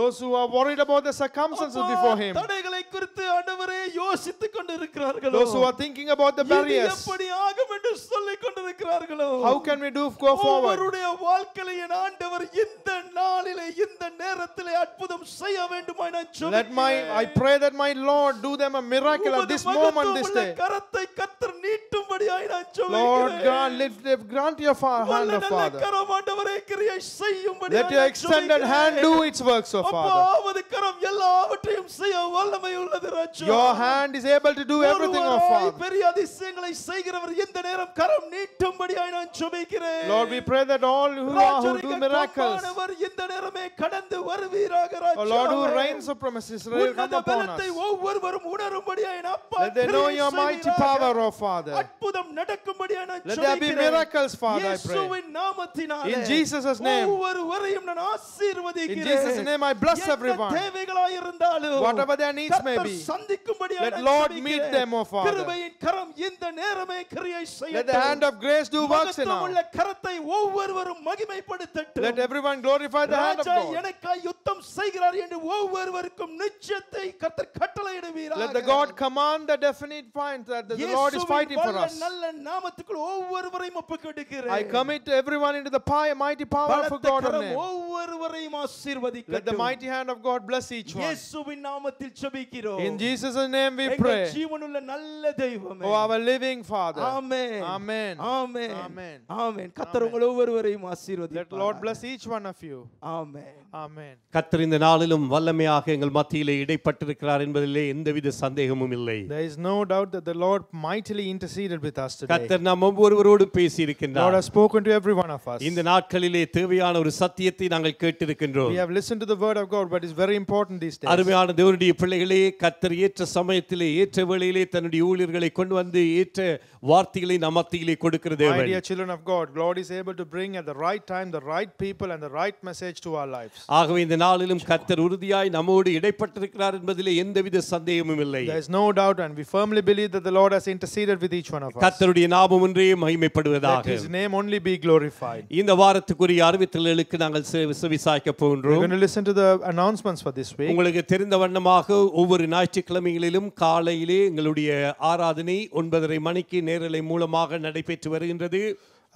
Those who are worried about the circumstances before Him, தடைகளை குறித்து ஆண்டவரே யோசித்துக் கொண்டிருக்கிறார்களோ, those who are thinking about the barriers, எப்படி ஆகும் என்று சொல்லிக் கொண்டிருக்கிறார்களோ, how can we go forward? அவருடைய வாழ்க்கையிலே என் ஆண்டவர் இந்த நாளிலே இந்த நேரத்திலே அற்புதம் செய்ய வேண்டுமாய் நான் ஜெபிக்கிறேன். I pray that my Lord do them a miracle at this moment, this day. கரத்தை கர்த்தர் நீட்டும்படியாய் நான் ஜெபிக்கிறேன். Lord God, grant your hand, O Father. கரம் ஆண்டவரே கிரியை செய்யும்படியாய் Let your extended hand do its works, O Father. அப்பாவது கரம் எல்லாவற்றையும் செய்ய வல்லமை உள்ளது ராஜா. Your hand is able to do everything, O Father. பெரிய அதிசயங்களை செய்கிறவர் இந்த நேரம் கரம் நீட்டும்படியாய் நான் ஜெபிக்கிறேன். Lord, we pray that all who do miracles, இந்த நேரமே கடந்து வருவீராக ராஜா. O Lord, who reigns supreme, Israel, come upon us. ஒவ்வொருவரும் உணரும்படியாய் அப்பா Let they know your mighty power, O Father. அற்புதம் நடக்கும்படியாய் நான் Let there be miracles, Father, I pray. இயேசுவின் நாமத்தினாலே In Jesus' name. ஒவ்வொருவரையும் நான் ஆசீர்வதிக்கிறேன். In Jesus' name I bless everyone. தேவைகளாய் இருந்தாலும் whatever their needs may be, சந்திக்கும்படியாய் let Lord meet them, O Father. கிருபையின் கரம் இந்த நேரமே கிரியை செய்யட்டும். Let the hand of grace do works in us. மகத்துவமுள்ள கரத்தை ஒவ்வொருவரும் மகிமைப்படுத்தட்டும். Let everyone glorify the hand of Raja God. எனக்காய் யுத்தம் செய்கிறார் என்று ஒவ்வொருவருக்கும் நிச்சயத்தை கர்த்தர் கட்டளையிடுவீராக. Let the God command the definite point that the Lord is fighting for us. நல்ல நாமத்துக்குள் ஒவ்வொருவரையும் ஒப்புக்கொடுக்கிறேன். I commit everyone into the mighty power of God of name. ஒவ்வொருவரையும் ஆசீர்வதிக்கட்டும். Let the mighty hand of God bless each one. இயேசுவின் நாமத்தில் ஜெபிக்கிறோம். In Jesus' name we pray. ஜீவனுள்ள நல்ல தெய்வமே. Oh, our living Father. Amen. Amen. Amen. Amen. Amen. கர்த்தர் உங்களை ஒவ்வொருவரையும் ஆசீர்வதிப்பார். Let Lord bless each one of you. Amen. Amen. கர்த்தர் இந்த நாளிலும் வல்லமையாக எங்கள் மத்தியிலே இடைப்பட்டிருக்கிறார் என்பதிலே எந்தவித சந்தேகமும் இல்லை. There is no doubt that the Lord mightily interceded with us today. கர்த்தர் நாம் ஒவ்வொருவரோடும் பேசி இருக்கின்றார். Lord has spoken to every one of us. இந்த நாட்களிலே தேவையான ஒரு சத்தியத்தை நாங்கள் கேட்டிருக்கின்றோம். We have listened to the word of God, but it's very important these days. அருமையான தேவனுடைய பிள்ளைகளே, கர்த்தர் ஏற்ற சமயத்திலே ஏற்ற வேளையிலே தன்னுடைய ஊழியர்களை கொண்டு வந்து ஏற்ற வார்த்தைகளை நம் மத்தியிலே கொடுக்கிற தேவன். My dear children of God, God is able to bring at the right time the right people and the right message to our lives. ஆகவே இந்த நாளிலும் கர்த்தர் உறுதியாய் நம்மோடு இடைப்பட்டிருக்கிறார் என்பதிலே எந்தவித சந்தேகமும் இல்லை. There is no doubt, and we firmly believe that the Lord has interceded with each one of us. கர்த்தருடைய நாமம் ஒன்றே மகிமைப்படுவதாக. Let His name only be glorified. இந்த வாரத்துக்குரிய அறிவித்தல்களுக்கு நாங்கள் செவிசாய்க்க போகின்றோம். We're going to listen to the announcements for this week. உங்களுக்கு தெரிந்த வண்ணமாக ஒவ்வொரு ஞாயிற்றுக்கிழமைகளிலும் காலையிலே எங்களுடைய ஆராதனை 9:30 மணிக்கு நேரலை மூலமாக நடைபெற்று வருகின்றது.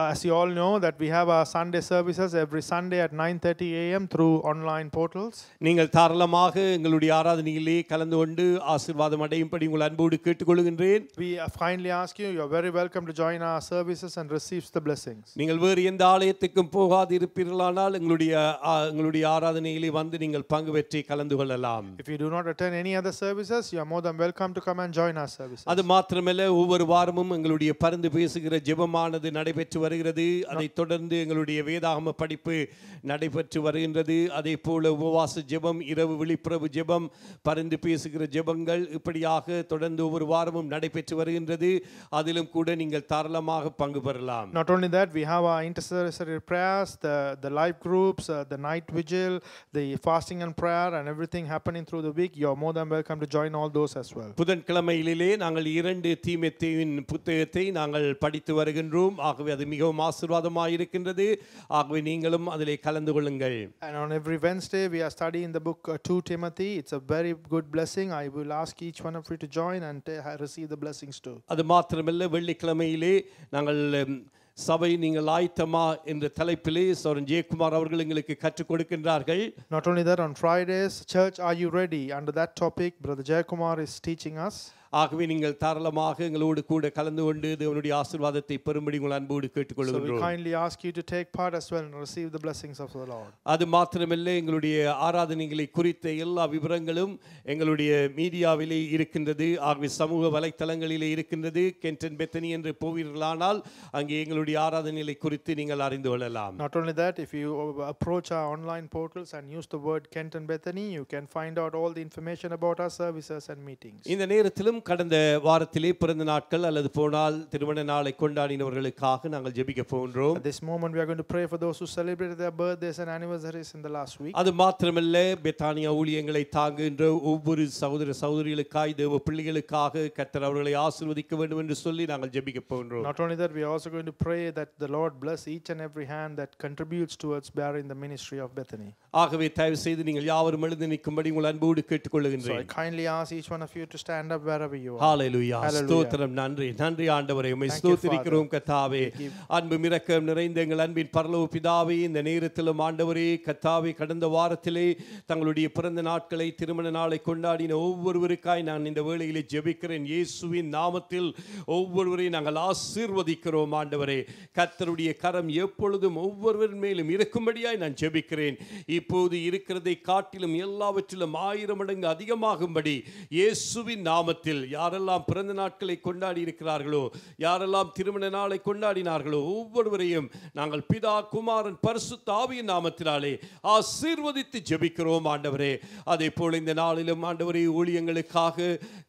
As you all know that we have our Sunday services every Sunday at 9:30 a.m. through online portals. நீங்கள் தாராளமாக எங்களுடைய ஆராதனையிலே கலந்து கொண்டு ஆசீர்வாதம் அடையும்படி உங்கள் அன்போடு கேட்டுக்கொள்கின்றேன். We kindly ask you, you're very welcome to join our services and receive the blessings. நீங்கள் வேறு எந்த ஆலயத்துக்கும் போகாது இருப்பீர்களானால் எங்களுடைய ஆராதனையிலே வந்து நீங்கள் பங்கு பெற்றி கலந்து கொள்ளலாம். If you do not attend any other services, you are more than welcome to come and join our services. அது மாத்திரமல்ல, ஒவ்வொரு வாரமும் எங்களுடைய பரிந்து பேசுகிற ஜெபமானது நடைபெற்று வருகிறது. அதை தொடர்ந்து எங்களுடைய வேதாகம படிப்பு நடைபெற்று வருகின்றது. அதே போல உபவாச ஜெபம், இரவு விழிப்புறவு ஜெபம், பரிந்து பேசுகிற ஜெபங்கள் இப்படியாக தொடர்ந்து ஒவ்வொரு வாரமும் நடைபெற்று வருகின்றது. அதிலும் கூட நீங்கள் தாராளமாக பங்கு பெறலாம். Not only that, we have our intercessory prayers, the live groups, the night vigil, the fasting and prayer, and everything happening through the week. You are more than welcome to join all those as well. புதன்கிழமையிலே நாங்கள் 2 தீமோத்தேயுவின் புத்தகத்தை நாங்கள் படித்து வருகின்றோம். ஆகவே அது மிகவும் ஆசீர்வாதமாக இருக்கின்றது. ஆகவே நீங்களும் அதிலே கலந்து கொள்ளுங்கள். And on every Wednesday we are studying the book 2 Timothy. It's a very good blessing. I will ask each one of you to join and receive the blessings too. அது மாத்திரமல்ல, வெள்ளிக்கிழமையிலே நாங்கள் சபை நீங்கள் ஆயத்தமா என்ற தலைப்பிலே சோரன் ஜெயக்குமார் அவர்கள் எங்களுக்கு கற்றுக் கொடுக்கின்றார்கள். Not only that, on Fridays, Church, are you ready? Under that topic, Brother Jayakumar is teaching us. ஆகவே நீங்கள் தாராளமாக எங்களோடு கூட கலந்து கொண்டு தேவனுடைய ஆசீர்வாதத்தை பெறும்படி உங்கள் அன்போடு So we கேட்டுக்கொள்கிறோம். kindly ask you to take part as well and receive the blessings of the Lord. அது மாத்திரமல்ல, எங்களுடைய ஆராதனைகளை குறித்த எல்லா விவரங்களும் எங்களுடைய மீடியாவிலே இருக்கின்றது. ஆகவே சமூக வலைத்தளங்களிலே இருக்கின்றது. கென்டன் பெத்தனி என்று போவீர்களானால் அங்கே எங்களுடைய ஆராதனைகளை குறித்து நீங்கள் அறிந்து கொள்ளலாம். Not only that, if you approach our online portals and use the word Kenton Bethany, you can find out all the information about our services and meetings. இந்த நேரத்திலும் கடந்த வாரத்திலே பிறந்த நாட்கள் அல்லது போனால் திருமண நாளை கொண்டாடினவர்களுக்காக நாங்கள் ஜெபிக்க போகின்றோம். At this moment we are going to pray for those who celebrated their birthdays and anniversaries in the last week. அது மாத்திரமல்ல, பெத்தானியா ஊழியங்களை தாங்குகின்ற ஒவ்வொரு சகோதர சகோதரிகளுக்காய் தேவ பிள்ளைகளுக்காக கர்த்தர் அவர்களை ஆசீர்வதிக்க வேண்டும் என்று சொல்லி நாங்கள் ஜெபிக்க போகின்றோம். Not only that, we are also going to pray that the Lord bless each and every hand that contributes towards bearing the ministry of Bethany. ஆகவே தயவு செய்து நீங்கள் யாவரும் எழுந்து நிற்கும்படி உங்கள் அன்போடு So I கேட்டுக்கொள்கிறேன். kindly ask each one of you to stand up wherever you are. Hallelujah. Hallelujah. ஸ்தோத்திரம். நன்றி நன்றி ஆண்டவரே, உம்மை Thank you, ஸ்தோத்திரிக்கிறோம் Father. கர்த்தாவே. அன்பும் இரக்கம் நிறைந்த எங்கள் அன்பின் பரலோக பிதாவே, இந்த நேரத்திலும் ஆண்டவரே கர்த்தாவே, கடந்த வாரத்திலே தங்களுடைய பிறந்த நாட்களை திருமண நாளை கொண்டாடின ஒவ்வொருவருக்காய் நான் இந்த வேளையிலே ஜெபிக்கிறேன். இயேசுவின் நாமத்தில் ஒவ்வொருவரையும் நாங்கள் ஆசீர்வதிக்கிறோம் ஆண்டவரே. கர்த்தருடைய கரம் எப்பொழுதும் ஒவ்வொருவர் மேலும் இருக்கும்படியாய் நான் ஜெபிக்கிறேன். இப்போது இருக்கிறதை காட்டிலும் எல்லாவற்றிலும் 1000 மடங்கு அதிகமாகும்படி இயேசுவின் நாமத்தில் யாரெல்லாம் பிறந்த நாட்களை கொண்டாடி இருக்கிறார்களோ, யாரெல்லாம் திருமண நாளை கொண்டாடினார்களோ ஒவ்வொருவரையும் நாங்கள் பிதா குமாரன் பரிசுத்த ஆவியின் நாமத்தினாலே ஆசீர்வதித்து ஜெபிக்கிறோம் ஆண்டவரே. அதே போல இந்த நாளிலும் ஆண்டவரே, ஊழியங்களுக்காக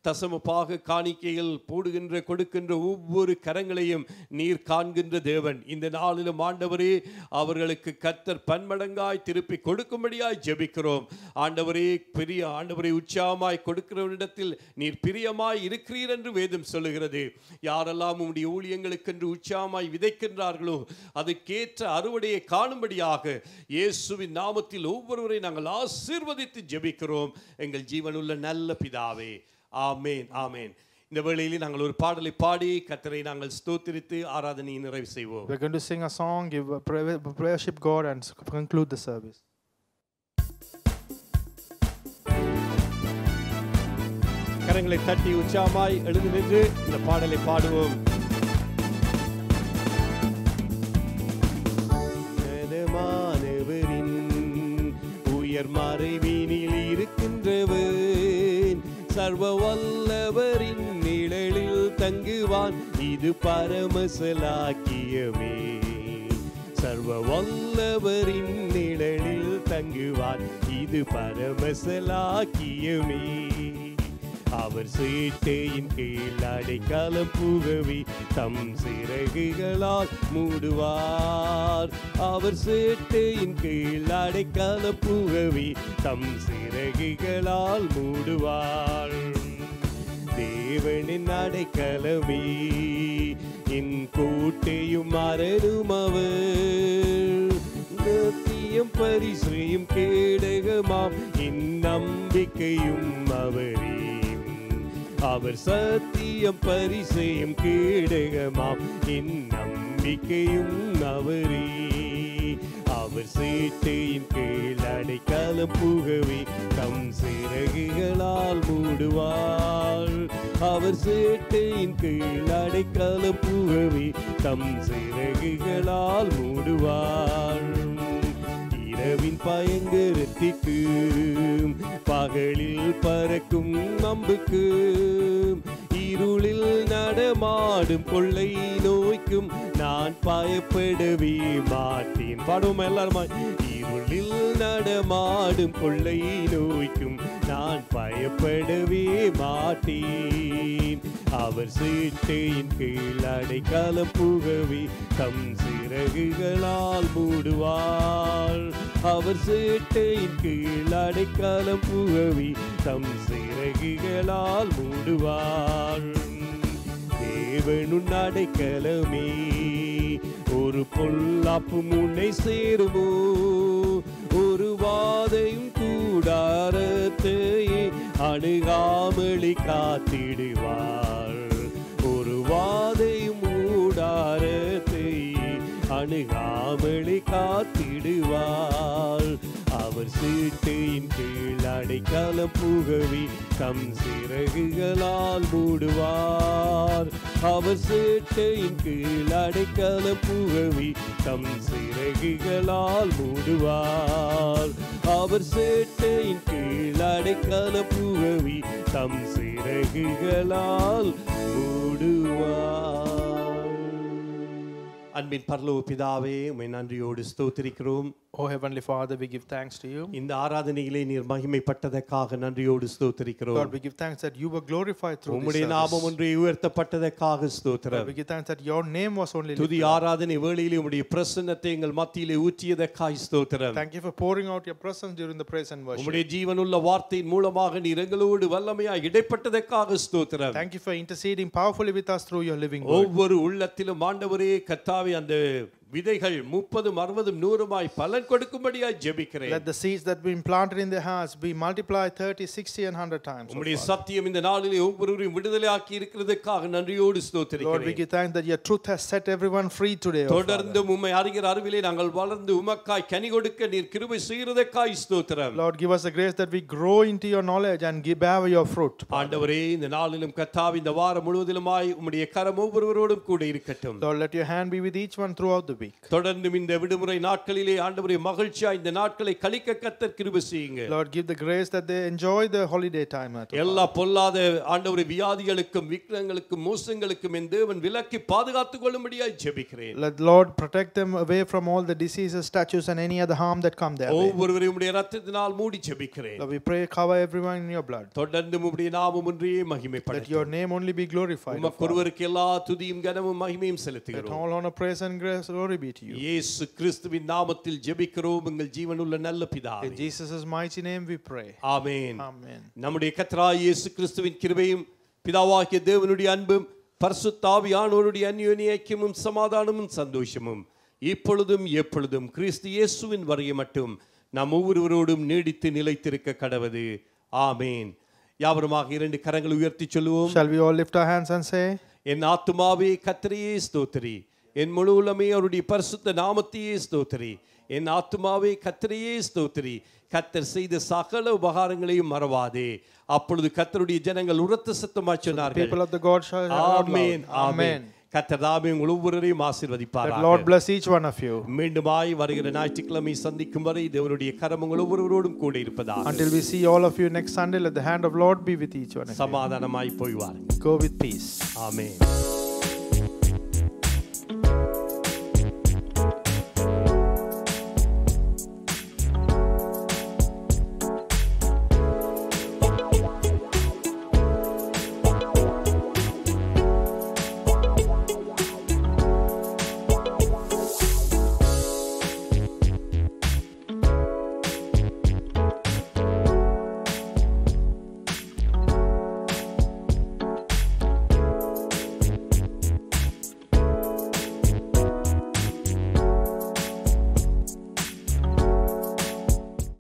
தசமபாக காணிக்கைகள் போடுகின்ற கொடுக்கின்ற ஒவ்வொரு கரங்களையும் நீர் காண்கின்ற தேவன். இந்த நாளிலும் ஆண்டவரே, அவர்களுக்கு கர்த்தர் பன்மடங்காய் திருப்பி கொடுக்கும்படியாய் ஜெபிக்கிறோம் ஆண்டவரே. பெரிய ஆண்டவரே, உற்சாகமாய் கொடுக்கிறவரிடத்தில் நீர் பிரியமாய் இருக்கிறீர் என்று வேதம் சொல்லுகிறது. யாரெல்லாம் உம்முடைய ஊழியங்களுக்கு என்று உற்சாகமாய் விதைக்கின்றார்களோ அதுக்கேற்ற அறுவடையை காணும்படியாக இயேசுவின் நாமத்தில் ஒவ்வொருவரை நாங்கள் ஆசீர்வதித்து ஜெபிக்கிறோம் எங்கள் ஜீவனுள்ள நல்ல பிதாவே. ஆமேன் ஆமேன். இந்த வேளையிலே நாங்கள் ஒரு பாடலை பாடி கர்த்தரை நாங்கள் ஸ்தோத்திரித்து ஆராதனையை நிறைவு செய்வோம். We're going to sing a song, give worship God and conclude the service. கரங்களை தட்டி உற்சாகமாய் எழுந்து நின்று இந்த பாடலை பாடுவோம். உயர் மறைவினில் இருக்கின்றவன் சர்வ வல்லவரின் நிழலில் தங்குவான், இது பரமசலாக்கியமே. சர்வ வல்லவரின் நிழலில் தங்குவான், இது பரமசலாக்கியமே. அவர் சேட்டையின் கீழ் அடைக்கலம் புகவி தம் சிறகுகளால் மூடுவார். அவர் சேட்டையின் கீழ் அடைக்கலம் புகவி தம் சிறகுகளால் மூடுவார். தேவனின் அடைக்கலமே என் கோட்டையும் அரணும் அவர். நித்தியம் பரிசுரையும் கேடகமாம் என் நம்பிக்கையும் அவரே. அவர் சத்தியம் பரிசையும் கேடகமாம் என் நம்பிக்கையும் அவரே. அவர் சேட்டையின் கீழ் அடைக்கலம் புகவி தம் சிறகுகளால் மூடுவார். அவர் சேட்டையின் கீழ் அடைக்கலம் புகவி தம் சிறகுகளால் மூடுவார். இரவின் பயங்கரத்திற்கு பகலில் பறக்கும் அம்புக்கு, இருளில் நடமாடும் கொள்ளை நோய்க்கும் நான் பயப்படவே மாட்டேன். பாடுவோம் எல்லாருமா. இருளில் நடமாடும் கொள்ளை நோய்க்கும் நான் பயப்படவே மாட்டேன். அவர் சேட்டையின் கீழ் அடைக்கலம் புகவி தம் சிறகுகளால் மூடுவார். அவர் சேட்டையின் கீழ் அடைக்கலம் புகவி தம் சிறகுகளால் மூடுவார். தேவனுன் அடைக்கலமே ஒரு பொல்லாப்பு முன்னை சேருமோ, ஒரு வாதையும் கூடாரத்தையே அணுகாமலை காத்திடுவார். ஒரு வாதையும் கூடாரத்தை அணுகாமலை காத்திடுவார். அவர் சீட்டையின் கீழ் அடைக்கலம் புகவி தம் சிறகுகளால் மூடுவார். அவர் சேட்டையின் கீழ் அடைக்கலம் புகவி தம் சிறகுகளால் மூடுவார். அவர் சேட்டையின் கீழ் அடைக்கலம் புகவி தம் சிறகுகளால் மூடுவார். அன்பின் பரலோக பிதாவே, உம்மை நன்றியோடு ஸ்தோத்திரிக்கிறோம். Oh Heavenly Father, we give thanks to you. இந்த ஆராதனையிலே நீர் மகிமைப்பட்டதற்காக நன்றியோடு ஸ்தோத்திரிக்கிறோம். Lord, we give thanks that you were glorified through this உம்முடைய நாமம் ஒன்றே உயர்த்தப்பட்டதற்காக ஸ்தோத்திரம். Lord, we give thanks that your name was only துதி lifted up. ஆராதனை வேளையிலே உம்முடைய பிரசன்னத்தை எங்கள் மத்தியிலே ஊற்றியதற்காக ஸ்தோத்திரம். Thank you for pouring out your presence during the praise and worship. உம்முடைய ஜீவனுள்ள வார்த்தையின் மூலமாக நீர் எங்களோடு வல்லமையாய் இடைப்பட்டதற்காக ஸ்தோத்திரம். Thank you for interceding powerfully with us through your living word. ஒவ்வொரு உள்ளத்திலும் ஆண்டவரே கர்த்தாவே அந்த விதைகள் 30, 60, 100 பலன் கொடுக்கும்படியாய் ஜெபிக்கிறேன். Let the seeds that been planted in their hearts be multiplied 30, 60 and 100 times. உம்முடைய சத்தியம் இந்த நாளிலே ஒவ்வொருவரையும் விடுதலையாக்கி இருக்கிறதுக்காக நன்றியோடு Lord, we ஸ்தோத்திரிக்கிறேன். give thanks that your truth has set everyone free today. Oh தொடர்ந்து Father. உம்மை அறிகிற அறிவிலே நாங்கள் வளர்ந்து உமக்காய் கனி கொடுக்க நீர் கிருபை செய்கிறதற்காய் ஸ்தோத்திரம். Lord, give us the grace that we grow into your knowledge and bear your fruit. ஆண்டவரே, இந்த நாளிலும் கர்த்தாவே இந்த வாரம் முழுவதிலுமாய் உம்முடைய கரம் ஒவ்வொருவரோடும் கூட இருக்கட்டும். Lord, let your hand be with each one throughout the week. தொடர்ந்து இந்த விடுமுறை நாட்களிலே ஆண்டவரே மகிழ்ச்சியாய் இந்த நாட்களை கழிக்க கர்த்தர் கிருபை செய்யுங்க. Lord, give the grace that they enjoy the holiday time. எல்லா பொல்லாத ஆண்டவரே வியாதிகளுக்கும் விக்னங்களுக்கும் மோசங்களுக்கும் என் தேவன் விலக்கி பாதுகாத்துக் கொள்ளும்படியாய் ஜெபிக்கிறேன். Let Lord protect them away from all the diseases, statues and any other harm that come their way. ஒவ்வொருவரையும் உம்முடைய இரத்தத்தினால் மூடி ஜெபிக்கிறேன். Lord, we pray cover everyone in your blood. தொடர்ந்து உம்முடைய நாமம் ஒன்றே Let மகிமைப்படட்டும். your name only be glorified. உமக்கு ஒருவருக்கு எல்லா துதியும் கனமும் மகிமையும் Let செலுத்துகிறோம். all honor, praise and grace glory be to you. இயேசு கிறிஸ்துவின் நாமத்தில் ஜெபிக்கிறோம் எங்கள் ஜீவனுள்ள நல்ல பிதாவே. In Jesus' mighty name we pray. Amen. Amen. நம்முடைய கர்த்தராகிய இயேசு கிறிஸ்துவின் கிருபையும் பிதாவாகிய தேவனுடைய அன்பும் பரிசுத்த ஆவியானவருடைய அந்யோன்ய ஐக்கியமும் சமாதானமும் சந்தோஷமும் இப்பொழுதும் எப்பொழுதும் கிறிஸ்து இயேசுவின் வரைய மட்டும் நாம் ஒவ்வொருவரோடும் நீடித்து நிலைத்திருக்க கடவது. ஆமென். யாவருமாக 2 கரங்களை உயர்த்தி சொல்லுவோம். Shall we all lift our hands and say, என் ஆத்துமாவே கர்த்தரையே ஸ்தோத்திரி, என் முழு உள்ளமே அவருடைய பரிசுத்த நாமத்தையே ஸ்தோத்திரி. என் ஆத்துமாவே கர்த்தரையே ஸ்தோத்திரி, கர்த்தர் செய்த சகல உபகாரங்களையும் மறவாதே. அப்பொழுது கர்த்தருடைய ஜனங்கள் உரத்த சத்தமாய் சொன்னார்கள், people of the God shall shout out amen loud. ஆமென். கர்த்தர் தாமே உங்கள் ஒவ்வொருவரையும் Let ஆசீர்வதிப்பாராக. Lord bless each one of you. மீண்டுமாய் வருகிற ஞாயிற்றுக்கிழமை சந்திக்கும் வரை தேவனுடைய கரம் உங்கள் ஒவ்வொருவரோடும் கூட இருப்பதாக. Until we see all of you next Sunday, let the hand of Lord be with each one of you. சமாதானமாய் போய் வாருங்கள். Go with peace. ஆமென்.